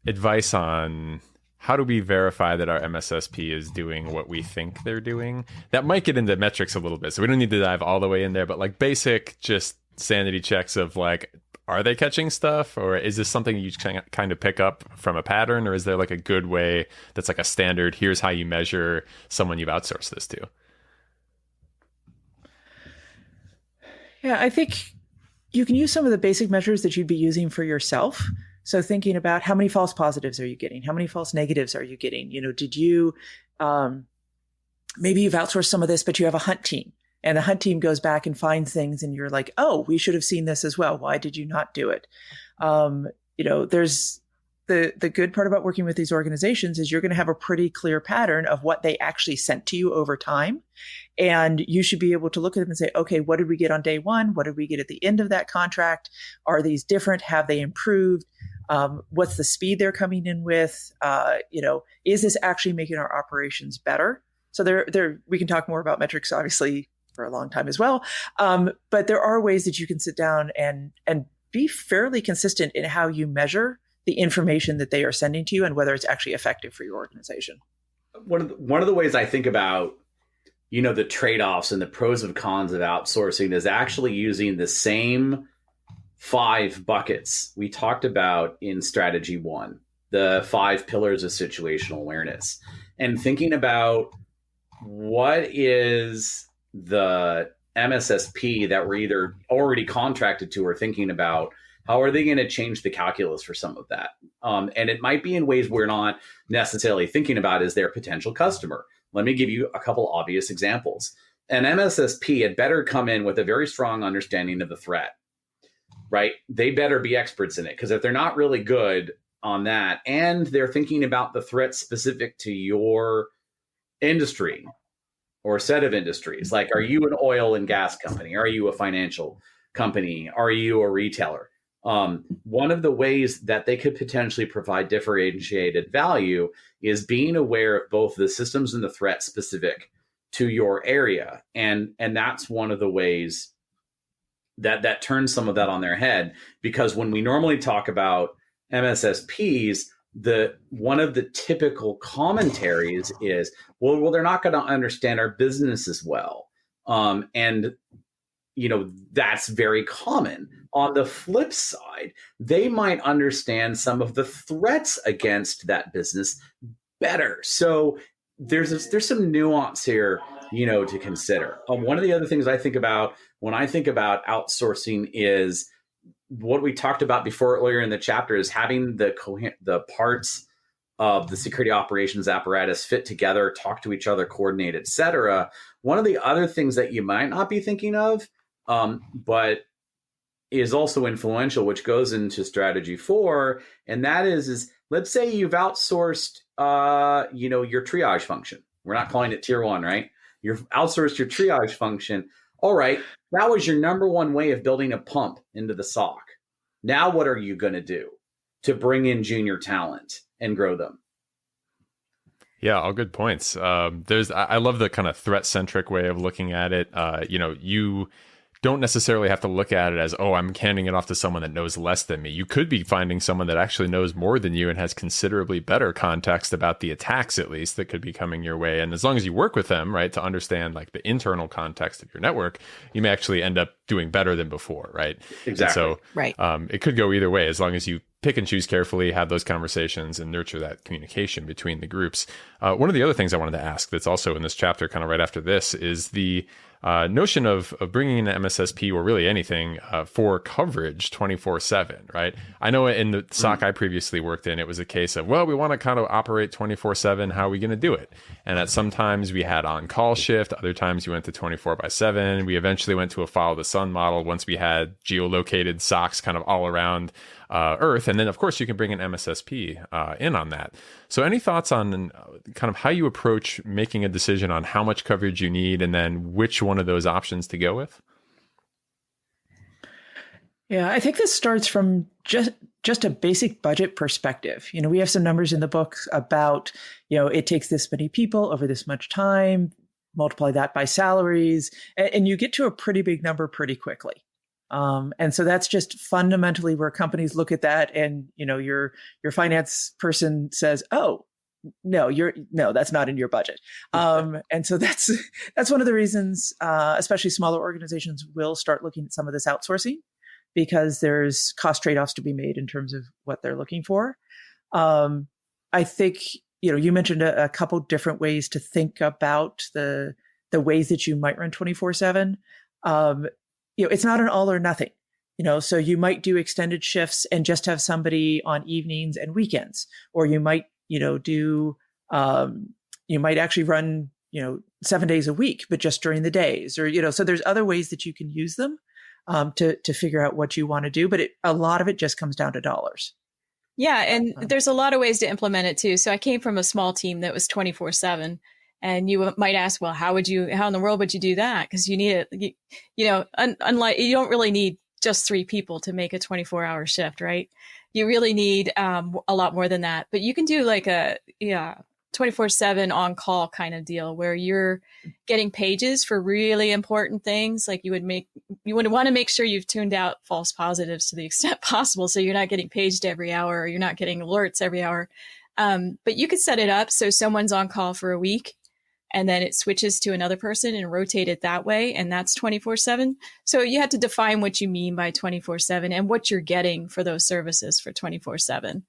B: advice on how do we verify that our MSSP is doing what we think they're doing? That might get into metrics a little bit, so we don't need to dive all the way in there, but basic just sanity checks of are they catching stuff, or is this something you kind of pick up from a pattern, or is there a good way that's a standard, here's how you measure someone you've outsourced this to?
C: Yeah, I think you can use some of the basic measures that you'd be using for yourself. So thinking about how many false positives are you getting? How many false negatives are you getting? Did you, maybe you've outsourced some of this, but you have a hunt team, and the hunt team goes back and finds things and you're like, oh, we should have seen this as well. Why did you not do it? There's the good part about working with these organizations is you're going to have a pretty clear pattern of what they actually sent to you over time. And you should be able to look at them and say, okay, what did we get on day one? What did we get at the end of that contract? Are these different? Have they improved? What's the speed they're coming in with? Is this actually making our operations better? So we can talk more about metrics, obviously, for a long time as well. But there are ways that you can sit down and be fairly consistent in how you measure the information that they are sending to you and whether it's actually effective for your organization.
D: One of the ways I think about, the trade-offs and the pros and cons of outsourcing is actually using the same 5 buckets we talked about in strategy 1, the 5 pillars of situational awareness, and thinking about what is the MSSP that we're either already contracted to or thinking about. How are they going to change the calculus for some of that? And it might be in ways we're not necessarily thinking about as their potential customer. Let me give you a couple obvious examples. An MSSP had better come in with a very strong understanding of the threat, right? They better be experts in it, because if they're not really good on that and they're thinking about the threat specific to your industry or set of industries, like, are you an oil and gas company? Are you a financial company? Are you a retailer? One of the ways that they could potentially provide differentiated value is being aware of both the systems and the threat specific to your area. And that's one of the ways that turns some of that on their head, because when we normally talk about MSSPs, one of the typical commentaries is, well, they're not going to understand our business as well. That's very common. On the flip side, they might understand some of the threats against that business better. So there's some nuance here, to consider. One of the other things I think about when I think about outsourcing is what we talked about before earlier in the chapter, is having the parts of the security operations apparatus fit together, talk to each other, coordinate, et cetera. One of the other things that you might not be thinking of, but is also influential, which goes into strategy 4, and that is let's say you've outsourced, your triage function. We're not calling it tier 1, right? You've outsourced your triage function. All right, that was your number one way of building a pump into the SOC. Now, what are you going to do to bring in junior talent and grow them?
B: Yeah, all good points. I love the kind of threat-centric way of looking at it. You don't necessarily have to look at it as, oh, I'm handing it off to someone that knows less than me. You could be finding someone that actually knows more than you and has considerably better context about the attacks, at least, that could be coming your way. And as long as you work with them, right, to understand the internal context of your network, you may actually end up doing better than before, right?
D: Exactly.
B: And so, right. It could go either way, as long as you pick and choose carefully, have those conversations, and nurture that communication between the groups. One of the other things I wanted to ask that's also in this chapter, kind of right after this, is the notion of bringing in an MSSP or really anything for coverage 24/7, right? I know in the SOC I previously worked in, it was a case of, well, we want to kind of operate 24/7. How are we going to do it? And that sometimes we had on-call shift. Other times we went to 24/7. We eventually went to a follow the sun model once we had geolocated SOCs kind of all around Earth. And then, of course, you can bring an MSSP in on that. So any thoughts on kind of how you approach making a decision on how much coverage you need and then which one of those options to go with?
C: Yeah, I think this starts from just a basic budget perspective. We have some numbers in the book about, it takes this many people over this much time, multiply that by salaries, and you get to a pretty big number pretty quickly. And so that's just fundamentally where companies look at that, and your finance person says, "Oh, no, that's not in your budget." And so that's one of the reasons, especially smaller organizations will start looking at some of this outsourcing, because there's cost trade-offs to be made in terms of what they're looking for. I think you mentioned a couple different ways to think about the ways that you might run 24/7. It's not an all or nothing, so you might do extended shifts and just have somebody on evenings and weekends, or you might, you might actually run, 7 days a week, but just during the days, or, so there's other ways that you can use them to figure out what you want to do. But a lot of it just comes down to dollars.
E: Yeah. And there's a lot of ways to implement it too. So I came from a small team that was 24/7. And you might ask, well, how in the world would you do that? Because you need it, unlike, you don't really need just 3 people to make a 24-hour shift, right? You really need a lot more than that. But you can do like a 24/7 on-call kind of deal where you're getting pages for really important things. Like you would want to make sure you've tuned out false positives to the extent possible, so you're not getting paged every hour, or you're not getting alerts every hour. But you could set it up so someone's on call for a week, and then it switches to another person and rotate it that way. And that's 24/7. So you have to define what you mean by 24/7 and what you're getting for those services for 24/7.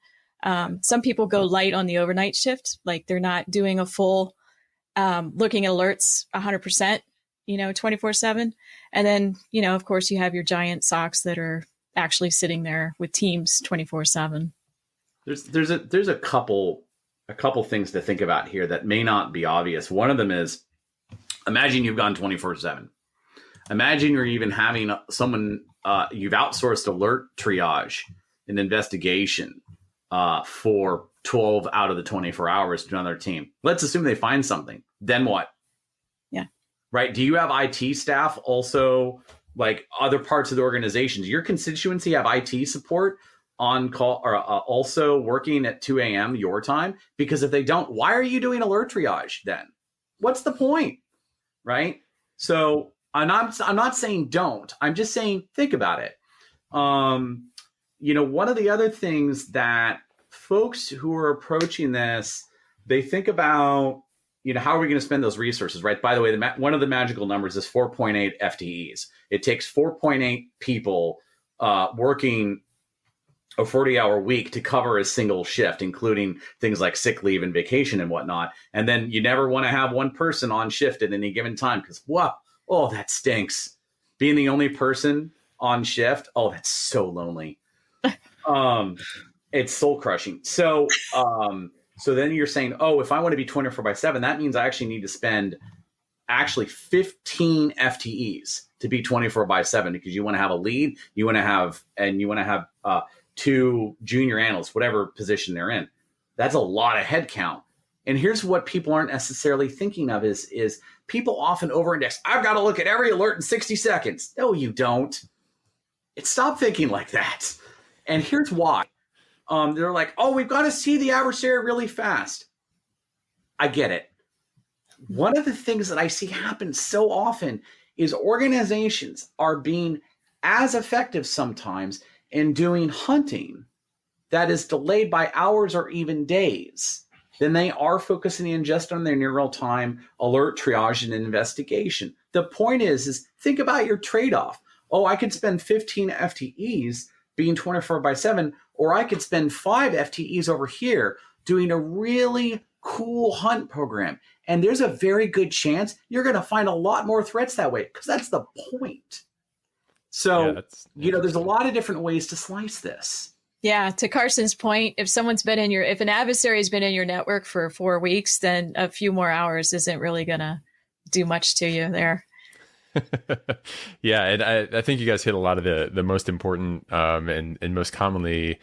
E: Some people go light on the overnight shift, like they're not doing a full looking at alerts 100%, 24/7. And then, of course, you have your giant SOCs that are actually sitting there with teams 24/7.
D: There's a couple things to think about here that may not be obvious. One of them is, imagine you've gone 24/7. Imagine you're even having someone, you've outsourced alert triage and investigation for 12 out of the 24 hours to another team. Let's assume they find something. Then what?
E: Yeah.
D: Right. Do you have IT staff also, like other parts of the organization? Does your constituency have IT support on call, or also working at 2 a.m. your time? Because if they don't, why are you doing alert triage then? What's the point? Right. So I'm not saying don't. I'm just saying think about it. One of the other things that folks who are approaching this, they think about, how are we going to spend those resources, right? By the way, one of the magical numbers is 4.8 FTEs. It takes 4.8 people working a 40-hour week to cover a single shift, including things like sick leave and vacation and whatnot. And then you never want to have one person on shift at any given time, because, that stinks. Being the only person on shift, that's so lonely. It's soul crushing. So then you're saying, if I want to be 24/7, that means I actually need to spend 15 FTEs to be 24/7, because you want to have a lead, you want to have 2 junior analysts, whatever position they're in. That's a lot of headcount. And here's what people aren't necessarily thinking of is people often over-index. I've got to look at every alert in 60 seconds. No, you don't. Stop thinking like that. And here's why. They're like, we've got to see the adversary really fast. I get it. One of the things that I see happen so often is organizations are being as effective sometimes in doing hunting that is delayed by hours or even days than they are focusing in just on their near real-time alert triage and investigation. The point is think about your trade-off. I could spend 15 FTEs being 24/7, or I could spend 5 FTEs over here doing a really cool hunt program. And there's a very good chance you're going to find a lot more threats that way, because that's the point. So, there's a lot of different ways to slice this.
E: Yeah. To Carson's point, if an adversary has been in your network for 4 weeks, then a few more hours isn't really going to do much to you there.
B: Yeah, and I think you guys hit a lot of the most important and most commonly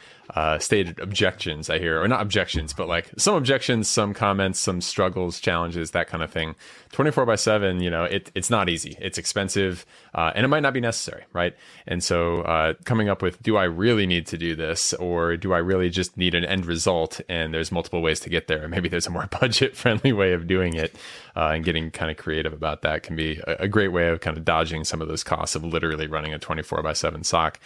B: stated objections I hear, or not objections, but like some objections, some comments, some struggles, challenges, that kind of thing. 24/7, it's not easy. It's expensive, and it might not be necessary, right? And so coming up with, do I really need to do this, or do I really just need an end result? And there's multiple ways to get there. Maybe there's a more budget-friendly way of doing it, and getting kind of creative about that can be a great way of kind of dodging some of those costs of literally running a 24/7 SOC.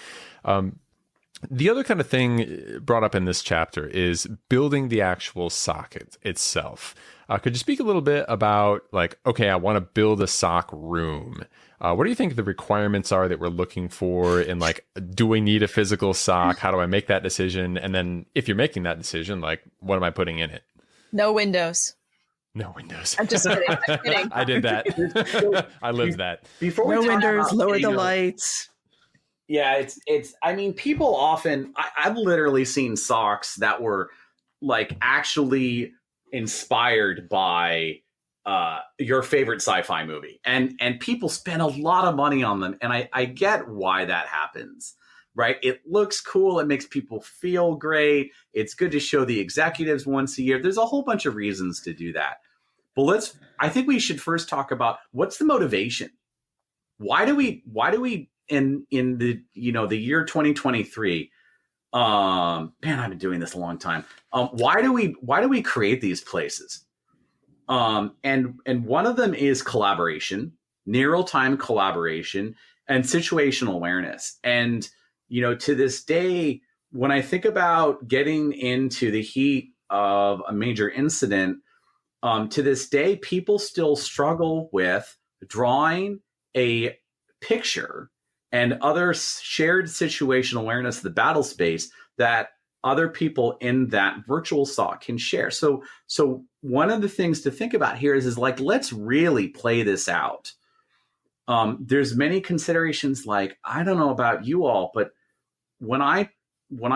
B: The other kind of thing brought up in this chapter is building the actual SOC itself. Could you speak a little bit about, like, okay, I want to build a SOC room. What do you think the requirements are that we're looking for? And like, do we need a physical SOC? How do I make that decision? And then if you're making that decision, like, what am I putting in it?
E: No windows.
B: No windows.
E: I'm just kidding. I'm kidding.
B: I did that. I lived that.
D: Before
C: no windows, lower the lights.
D: Yeah, people often, I've literally seen SOCs that were like actually inspired by your favorite sci-fi movie. And people spend a lot of money on them. And I get why that happens, right? It looks cool. It makes people feel great. It's good to show the executives once a year. There's a whole bunch of reasons to do that. But I think we should first talk about what's the motivation. Why do we in the the year 2023, man, I've been doing this a long time. Why do we create these places? And one of them is collaboration, near real-time collaboration, and situational awareness. And to this day, when I think about getting into the heat of a major incident, to this day, people still struggle with drawing a picture and other shared situational awareness of the battle space that other people in that virtual SOC can share. So one of the things to think about here is like, let's really play this out. There's many considerations, like, I don't know about you all, but when I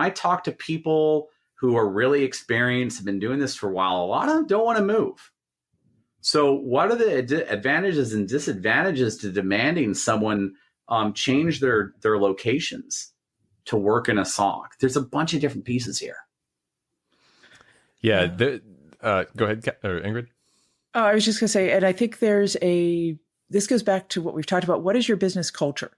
D: talk to people who are really experienced, have been doing this for a while, a lot of them don't want to move. So what are the advantages and disadvantages to demanding someone change their locations to work in a SOC? There's a bunch of different pieces here.
B: Yeah. Go ahead, Ingrid.
C: Oh, I was just going to say, and I think this goes back to what we've talked about. What is your business culture?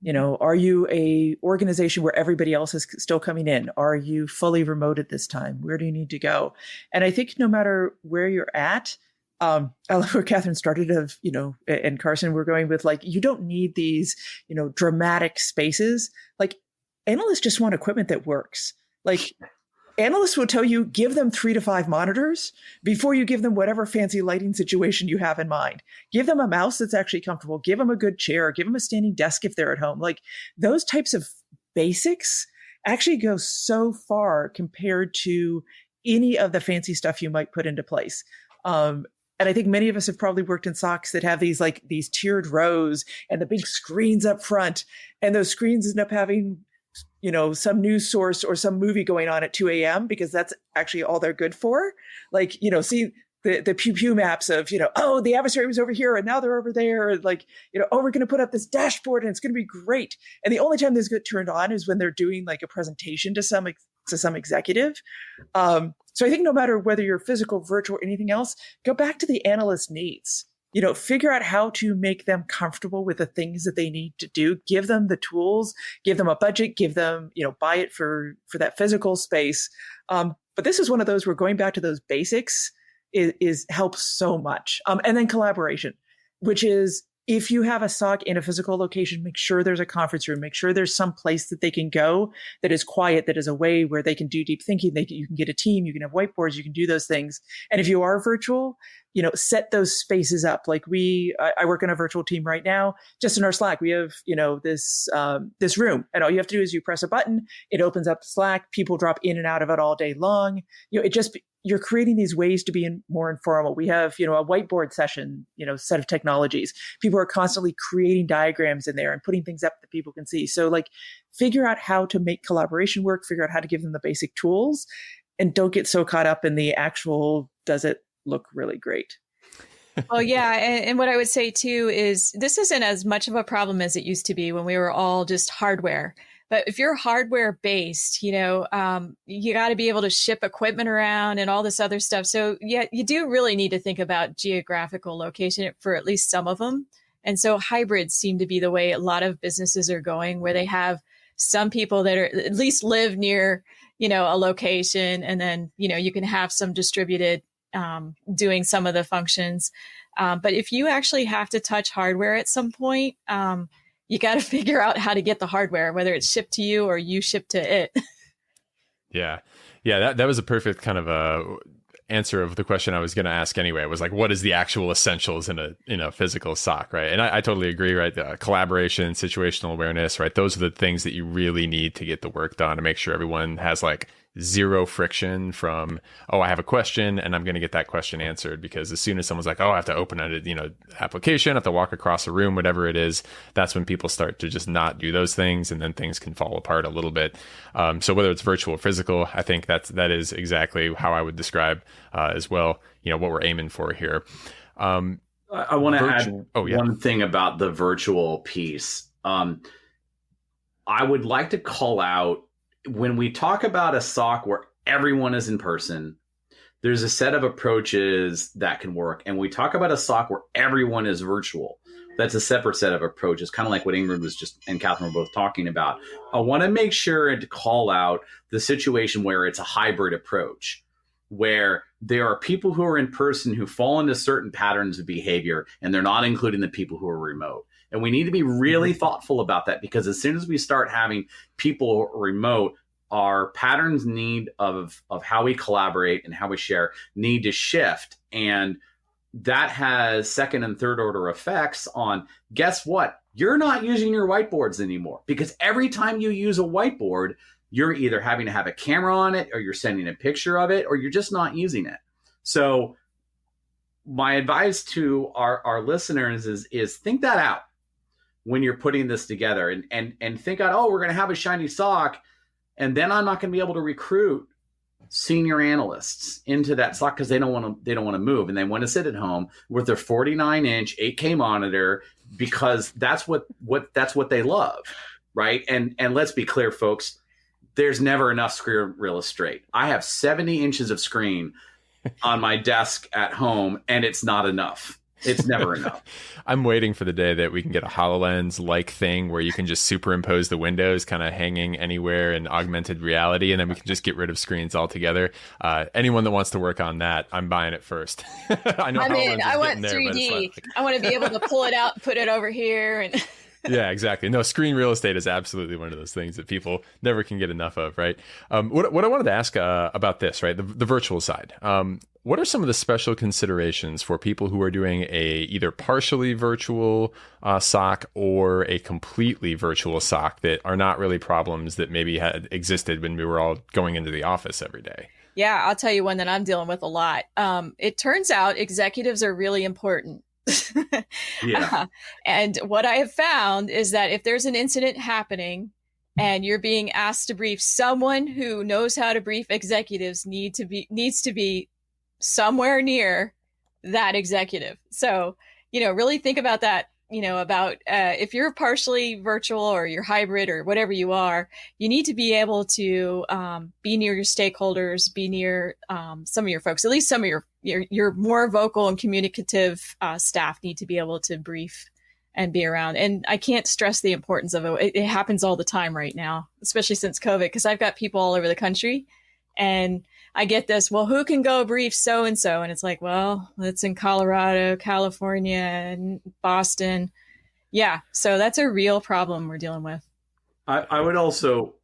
C: Are you a organization where everybody else is still coming in? Are you fully remote at this time? Where do you need to go? And I think no matter where you're at, I love where Kathryn started and Carson, we're going with, like, you don't need these, dramatic spaces. Like, analysts just want equipment that works. Like, analysts will tell you, give them 3 to 5 monitors before you give them whatever fancy lighting situation you have in mind. Give them a mouse that's actually comfortable. Give them a good chair. Give them a standing desk if they're at home. Like, those types of basics actually go so far compared to any of the fancy stuff you might put into place. And I think many of us have probably worked in SOCs that have these tiered rows and the big screens up front. And those screens end up having some news source or some movie going on at 2 a.m. because that's actually all they're good for. Like, see the pew maps of, oh, the adversary was over here and now they're over there. Like, oh, we're going to put up this dashboard and it's going to be great. And the only time this get turned on is when they're doing like a presentation to some executive. So I think no matter whether you're physical, virtual, or anything else, go back to the analyst needs. Figure out how to make them comfortable with the things that they need to do. Give them the tools, give them a budget, give them, buy it for that physical space. But this is one of those where going back to those basics is helps so much. And then collaboration, which is, if you have a SOC in a physical location, make sure there's a conference room, make sure there's some place that they can go that is quiet, that is a way where they can do deep thinking. You can get a team, you can have whiteboards, you can do those things. And if you are virtual, set those spaces up. Like I work in a virtual team right now. Just in our Slack, we have, this room, and all you have to do is you press a button, it opens up Slack. People drop in and out of it all day long. You're creating these ways to be more informal. We have, a whiteboard session, set of technologies. People are constantly creating diagrams in there and putting things up that people can see. So figure out how to make collaboration work, figure out how to give them the basic tools, and don't get so caught up in the actual, does it look really great?
E: Well, yeah. And what I would say too is this isn't as much of a problem as it used to be when we were all just hardware. But if you're hardware based, you got to be able to ship equipment around and all this other stuff. So yeah, you do really need to think about geographical location for at least some of them. And so hybrids seem to be the way a lot of businesses are going, where they have some people that are at least live near, a location, and then, you can have some distributed doing some of the functions. But if you actually have to touch hardware at some point, you got to figure out how to get the hardware, whether it's shipped to you or you ship to it.
B: Yeah. That was a perfect kind of answer of the question I was going to ask anyway. It was like, what is the actual essentials in a physical SOC, right? And I totally agree, right? The collaboration, situational awareness, right? Those are the things that you really need to get the work done, to make sure everyone has zero friction from, I have a question and I'm going to get that question answered. Because as soon as someone's like, I have to open an application, I have to walk across a room, whatever it is, that's when people start to just not do those things, and then things can fall apart a little bit. So whether it's virtual or physical, I think that is exactly how I would describe as well, what we're aiming for here.
D: I want to add one thing about the virtual piece. I would like to call out, when we talk about a SOC where everyone is in person, there's a set of approaches that can work. And we talk about a SOC where everyone is virtual. That's a separate set of approaches, kind of like what Ingrid and Kathryn were both talking about. I want to make sure and to call out the situation where it's a hybrid approach, where there are people who are in person who fall into certain patterns of behavior, and they're not including the people who are remote. And we need to be really thoughtful about that, because as soon as we start having people remote, our patterns of how we collaborate and how we share need to shift. And that has second and third order effects on, guess what? You're not using your whiteboards anymore, because every time you use a whiteboard, you're either having to have a camera on it, or you're sending a picture of it, or you're just not using it. So my advice to our listeners is think that out when you're putting this together, and think out, we're going to have a shiny SOC, and then I'm not going to be able to recruit senior analysts into that SOC because they don't want to move, and they want to sit at home with their 49-inch 8K monitor, because that's what they love, right? And let's be clear, folks, there's never enough screen real estate. I have 70 inches of screen on my desk at home, and it's not enough. It's never enough.
B: I'm waiting for the day that we can get a HoloLens-like thing where you can just superimpose the windows kind of hanging anywhere in augmented reality, and then we can just get rid of screens altogether. Anyone that wants to work on that, I'm buying it first. I
E: want 3D. I want to be able to pull it out, put it over here, and
B: Yeah, exactly. No, screen real estate is absolutely one of those things that people never can get enough of, right? What I wanted to ask about this, right, the virtual side. What are some of the special considerations for people who are doing a either partially virtual SOC or a completely virtual SOC that are not really problems that maybe had existed when we were all going into the office every day?
E: Yeah, I'll tell you one that I'm dealing with a lot. It turns out executives are really important.
D: Yeah.
E: And what I have found is that if there's an incident happening and you're being asked to brief, someone who knows how to brief executives needs to be somewhere near that executive. So, really think about that, about if you're partially virtual or you're hybrid or whatever you are, you need to be able to be near your stakeholders, be near some of your folks, at least some of your more vocal and communicative staff need to be able to brief and be around. And I can't stress the importance of it. It happens all the time right now, especially since COVID, because I've got people all over the country and I get this, well, who can go brief so-and-so? And it's like, well, it's in Colorado, California, and Boston. Yeah. So that's a real problem we're dealing with.
D: I would also,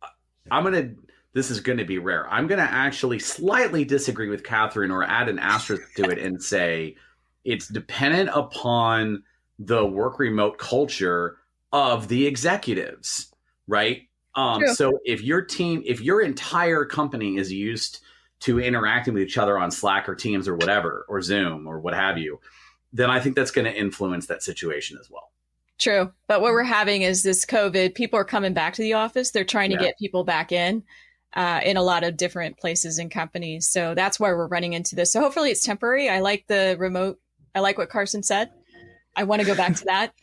D: this is going to be rare. I'm going to actually slightly disagree with Kathryn or add an asterisk to it and say It's dependent upon the work remote culture of the executives, right? So if your entire company is used to interacting with each other on Slack or Teams or whatever, or Zoom or what have you, then I think that's going to influence that situation as well.
E: True. But what we're having is this COVID, people are coming back to the office. They're trying to get people back in a lot of different places and companies. So that's why we're running into this. So hopefully it's temporary. I like the remote. I like what Carson said. I want to go back to that.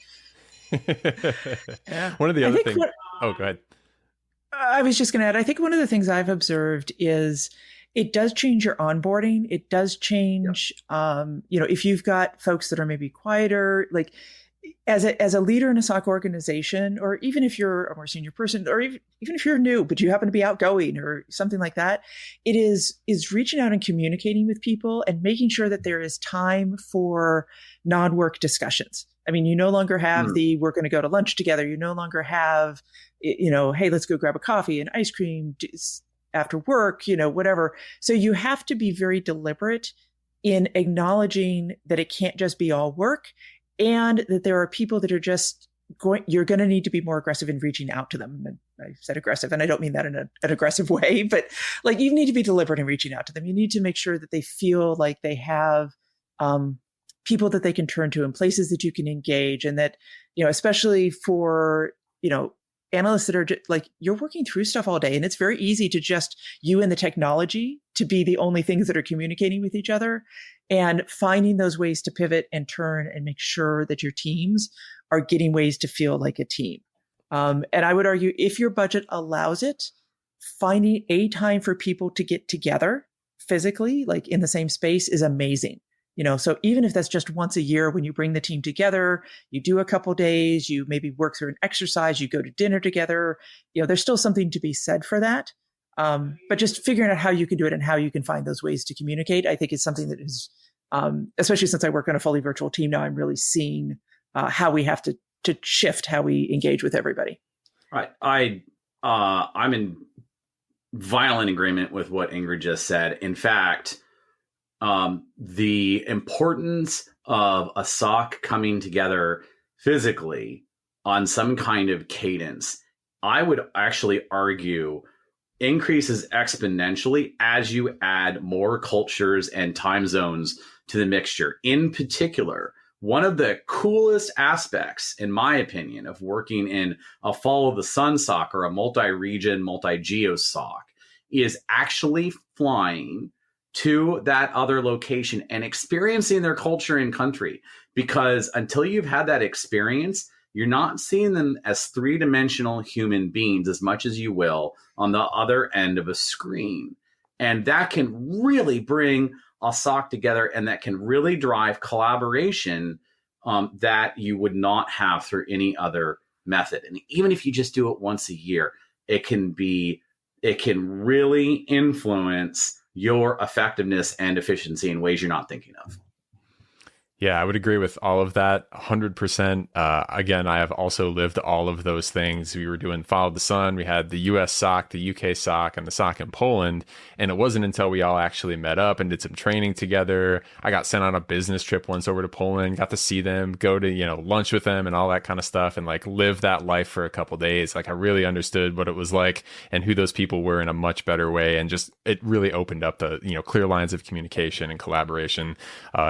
B: One of the other things. Oh, go ahead.
C: I was just going to add, I think one of the things I've observed is it does change your onboarding. It does change, if you've got folks that are maybe quieter, like as a leader in a SOC organization, or even if you're a more senior person, or even if you're new, but you happen to be outgoing or something like that, it is reaching out and communicating with people and making sure that there is time for non-work discussions. I mean, you no longer have we're going to go to lunch together. You no longer have, hey, let's go grab a coffee and ice cream after work, whatever. So you have to be very deliberate in acknowledging that it can't just be all work, and that there are people that are just you're going to need to be more aggressive in reaching out to them. And I said aggressive, and I don't mean that in an aggressive way, but like you need to be deliberate in reaching out to them. You need to make sure that they feel like they have people that they can turn to and places that you can engage. And that, especially for, analysts that are like, you're working through stuff all day, and it's very easy to just you and the technology to be the only things that are communicating with each other, and finding those ways to pivot and turn and make sure that your teams are getting ways to feel like a team. And I would argue, if your budget allows it, finding a time for people to get together physically, like in the same space, is amazing. So even if that's just once a year, when you bring the team together, you do a couple days, you maybe work through an exercise, you go to dinner together, there's still something to be said for that. But just figuring out how you can do it and how you can find those ways to communicate, I think is something that is, especially since I work on a fully virtual team now, I'm really seeing how we have to shift how we engage with everybody.
D: Right. I'm in violent agreement with what Ingrid just said. In fact, the importance of a SOC coming together physically on some kind of cadence, I would actually argue, increases exponentially as you add more cultures and time zones to the mixture. In particular, one of the coolest aspects, in my opinion, of working in a follow the sun SOC or a multi-region, multi-geo SOC is actually flying to that other location and experiencing their culture in country. Because until you've had that experience, you're not seeing them as three-dimensional human beings as much as you will on the other end of a screen. And that can really bring a SOC together, and that can really drive collaboration that you would not have through any other method. And even if you just do it once a year, it can really influence your effectiveness and efficiency in ways you're not thinking of.
B: Yeah, I would agree with all of that 100%. Again, I have also lived all of those things. We were doing Follow the Sun. We had the US SOC, the UK SOC, and the SOC in Poland. And it wasn't until we all actually met up and did some training together. I got sent on a business trip once over to Poland, got to see them, go to, lunch with them and all that kind of stuff, and like live that life for a couple of days. Like I really understood what it was like and who those people were in a much better way. And just, it really opened up the, clear lines of communication and collaboration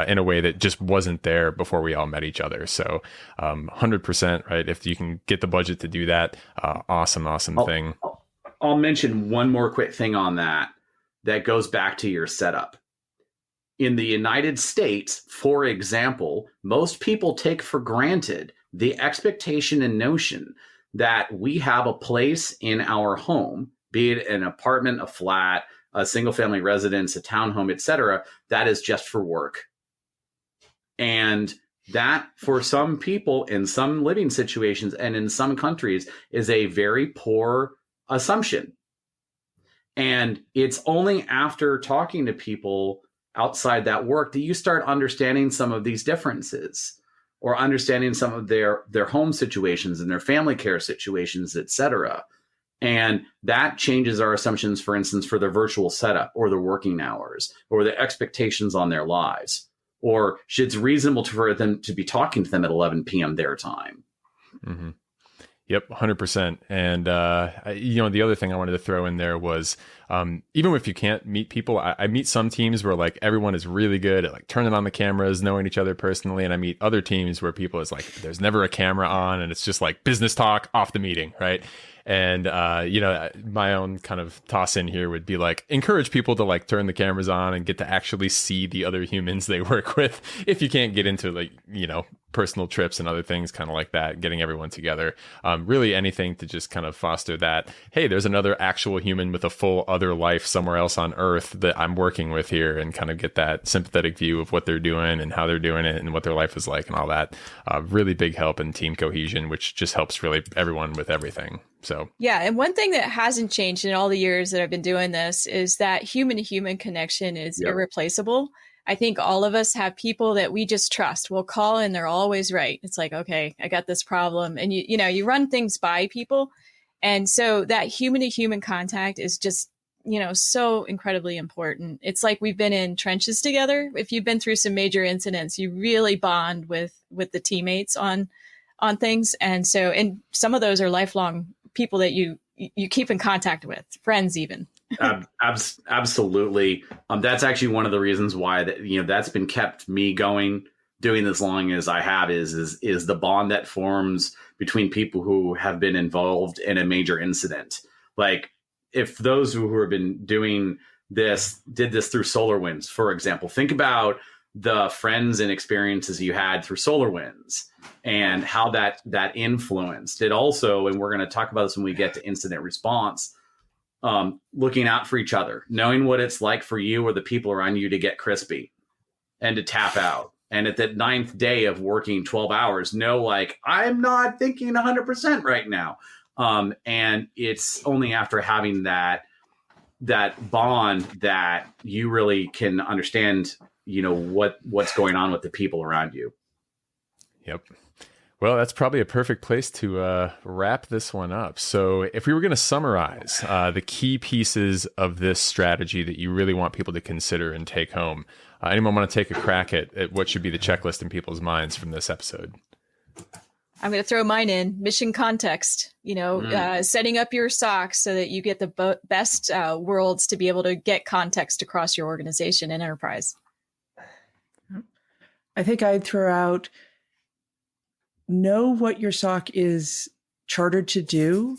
B: in a way that just wasn't there before we all met each other. So 100%, right? If you can get the budget to do that, awesome thing.
D: I'll mention one more quick thing on that goes back to your setup. In the United States, for example, most people take for granted the expectation and notion that we have a place in our home, be it an apartment, a flat, a single family residence, a townhome, etc., that is just for work. And that, for some people in some living situations and in some countries, is a very poor assumption. And it's only after talking to people outside that work that you start understanding some of these differences, or understanding some of their home situations and their family care situations, etc. And that changes our assumptions, for instance, for their virtual setup or their working hours or the expectations on their lives. or it's reasonable for them to be talking to them at 11 p.m. their time.
B: Mm-hmm. Yep, 100%. And, the other thing I wanted to throw in there was, even if you can't meet people, I meet some teams where like everyone is really good at like turning on the cameras, knowing each other personally. And I meet other teams where people is like, there's never a camera on and it's just like business talk off the meeting, right? And, my own kind of toss in here would be like, encourage people to like turn the cameras on and get to actually see the other humans they work with. If you can't get into like, personal trips and other things kind of like that, getting everyone together, really anything to just kind of foster that, hey, there's another actual human with a full other life somewhere else on Earth that I'm working with here, and kind of get that sympathetic view of what they're doing and how they're doing it and what their life is like and all that. Really big help in team cohesion, which just helps really everyone with everything. So
E: yeah, and one thing that hasn't changed in all the years that I've been doing this is that human-to-human connection is irreplaceable. I think all of us have people that we just trust. We'll call and they're always right. It's like, okay, I got this problem. And you run things by people. And so that human-to-human contact is just, so incredibly important. It's like we've been in trenches together. If you've been through some major incidents, you really bond with the teammates on things. And some of those are lifelong people that you keep in contact with, friends even.
D: Absolutely. That's actually one of the reasons why that's been kept me going, doing this long as I have is the bond that forms between people who have been involved in a major incident. Like if those who have been doing this did this through SolarWinds, for example, think about the friends and experiences you had through SolarWinds and how that influenced it also. And we're going to talk about this when we get to incident response. Looking out for each other, knowing what it's like for you or the people around you to get crispy and to tap out. And at the 9th day of working 12 hours, I'm not thinking 100% right now. And it's only after having that bond that you really can understand, what's going on with the people around you.
B: Yep. Well, that's probably a perfect place to wrap this one up. So if we were going to summarize the key pieces of this strategy that you really want people to consider and take home, anyone want to take a crack at what should be the checklist in people's minds from this episode?
E: I'm going to throw mine in. Mission context, setting up your SOCs so that you get the best worlds to be able to get context across your organization and enterprise.
C: I think I'd throw out, know what your SOC is chartered to do,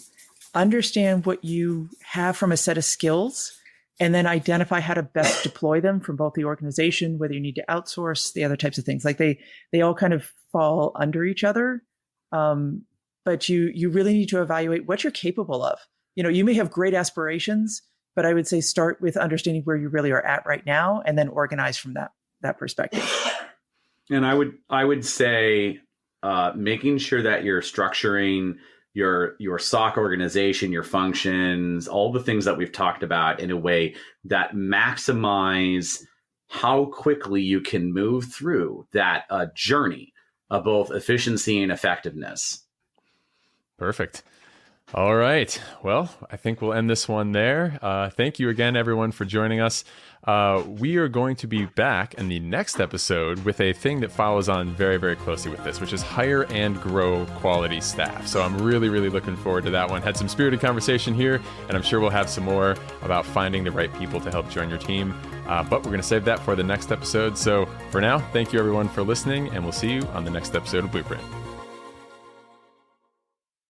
C: understand what you have from a set of skills, and then identify how to best deploy them from both the organization, whether you need to outsource, the other types of things. Like they all kind of fall under each other. But you really need to evaluate what you're capable of. You may have great aspirations, but I would say start with understanding where you really are at right now and then organize from that perspective.
D: And I would say, making sure that you're structuring your SOC organization, your functions, all the things that we've talked about in a way that maximize how quickly you can move through that journey of both efficiency and effectiveness.
B: Perfect. All right. Well, I think we'll end this one there. Thank you again, everyone, for joining us. We are going to be back in the next episode with a thing that follows on very, very closely with this, which is hire and grow quality staff. So I'm really, really looking forward to that one. Had some spirited conversation here, and I'm sure we'll have some more about finding the right people to help join your team. But we're going to save that for the next episode. So for now, thank you, everyone, for listening, and we'll see you on the next episode of Blueprint.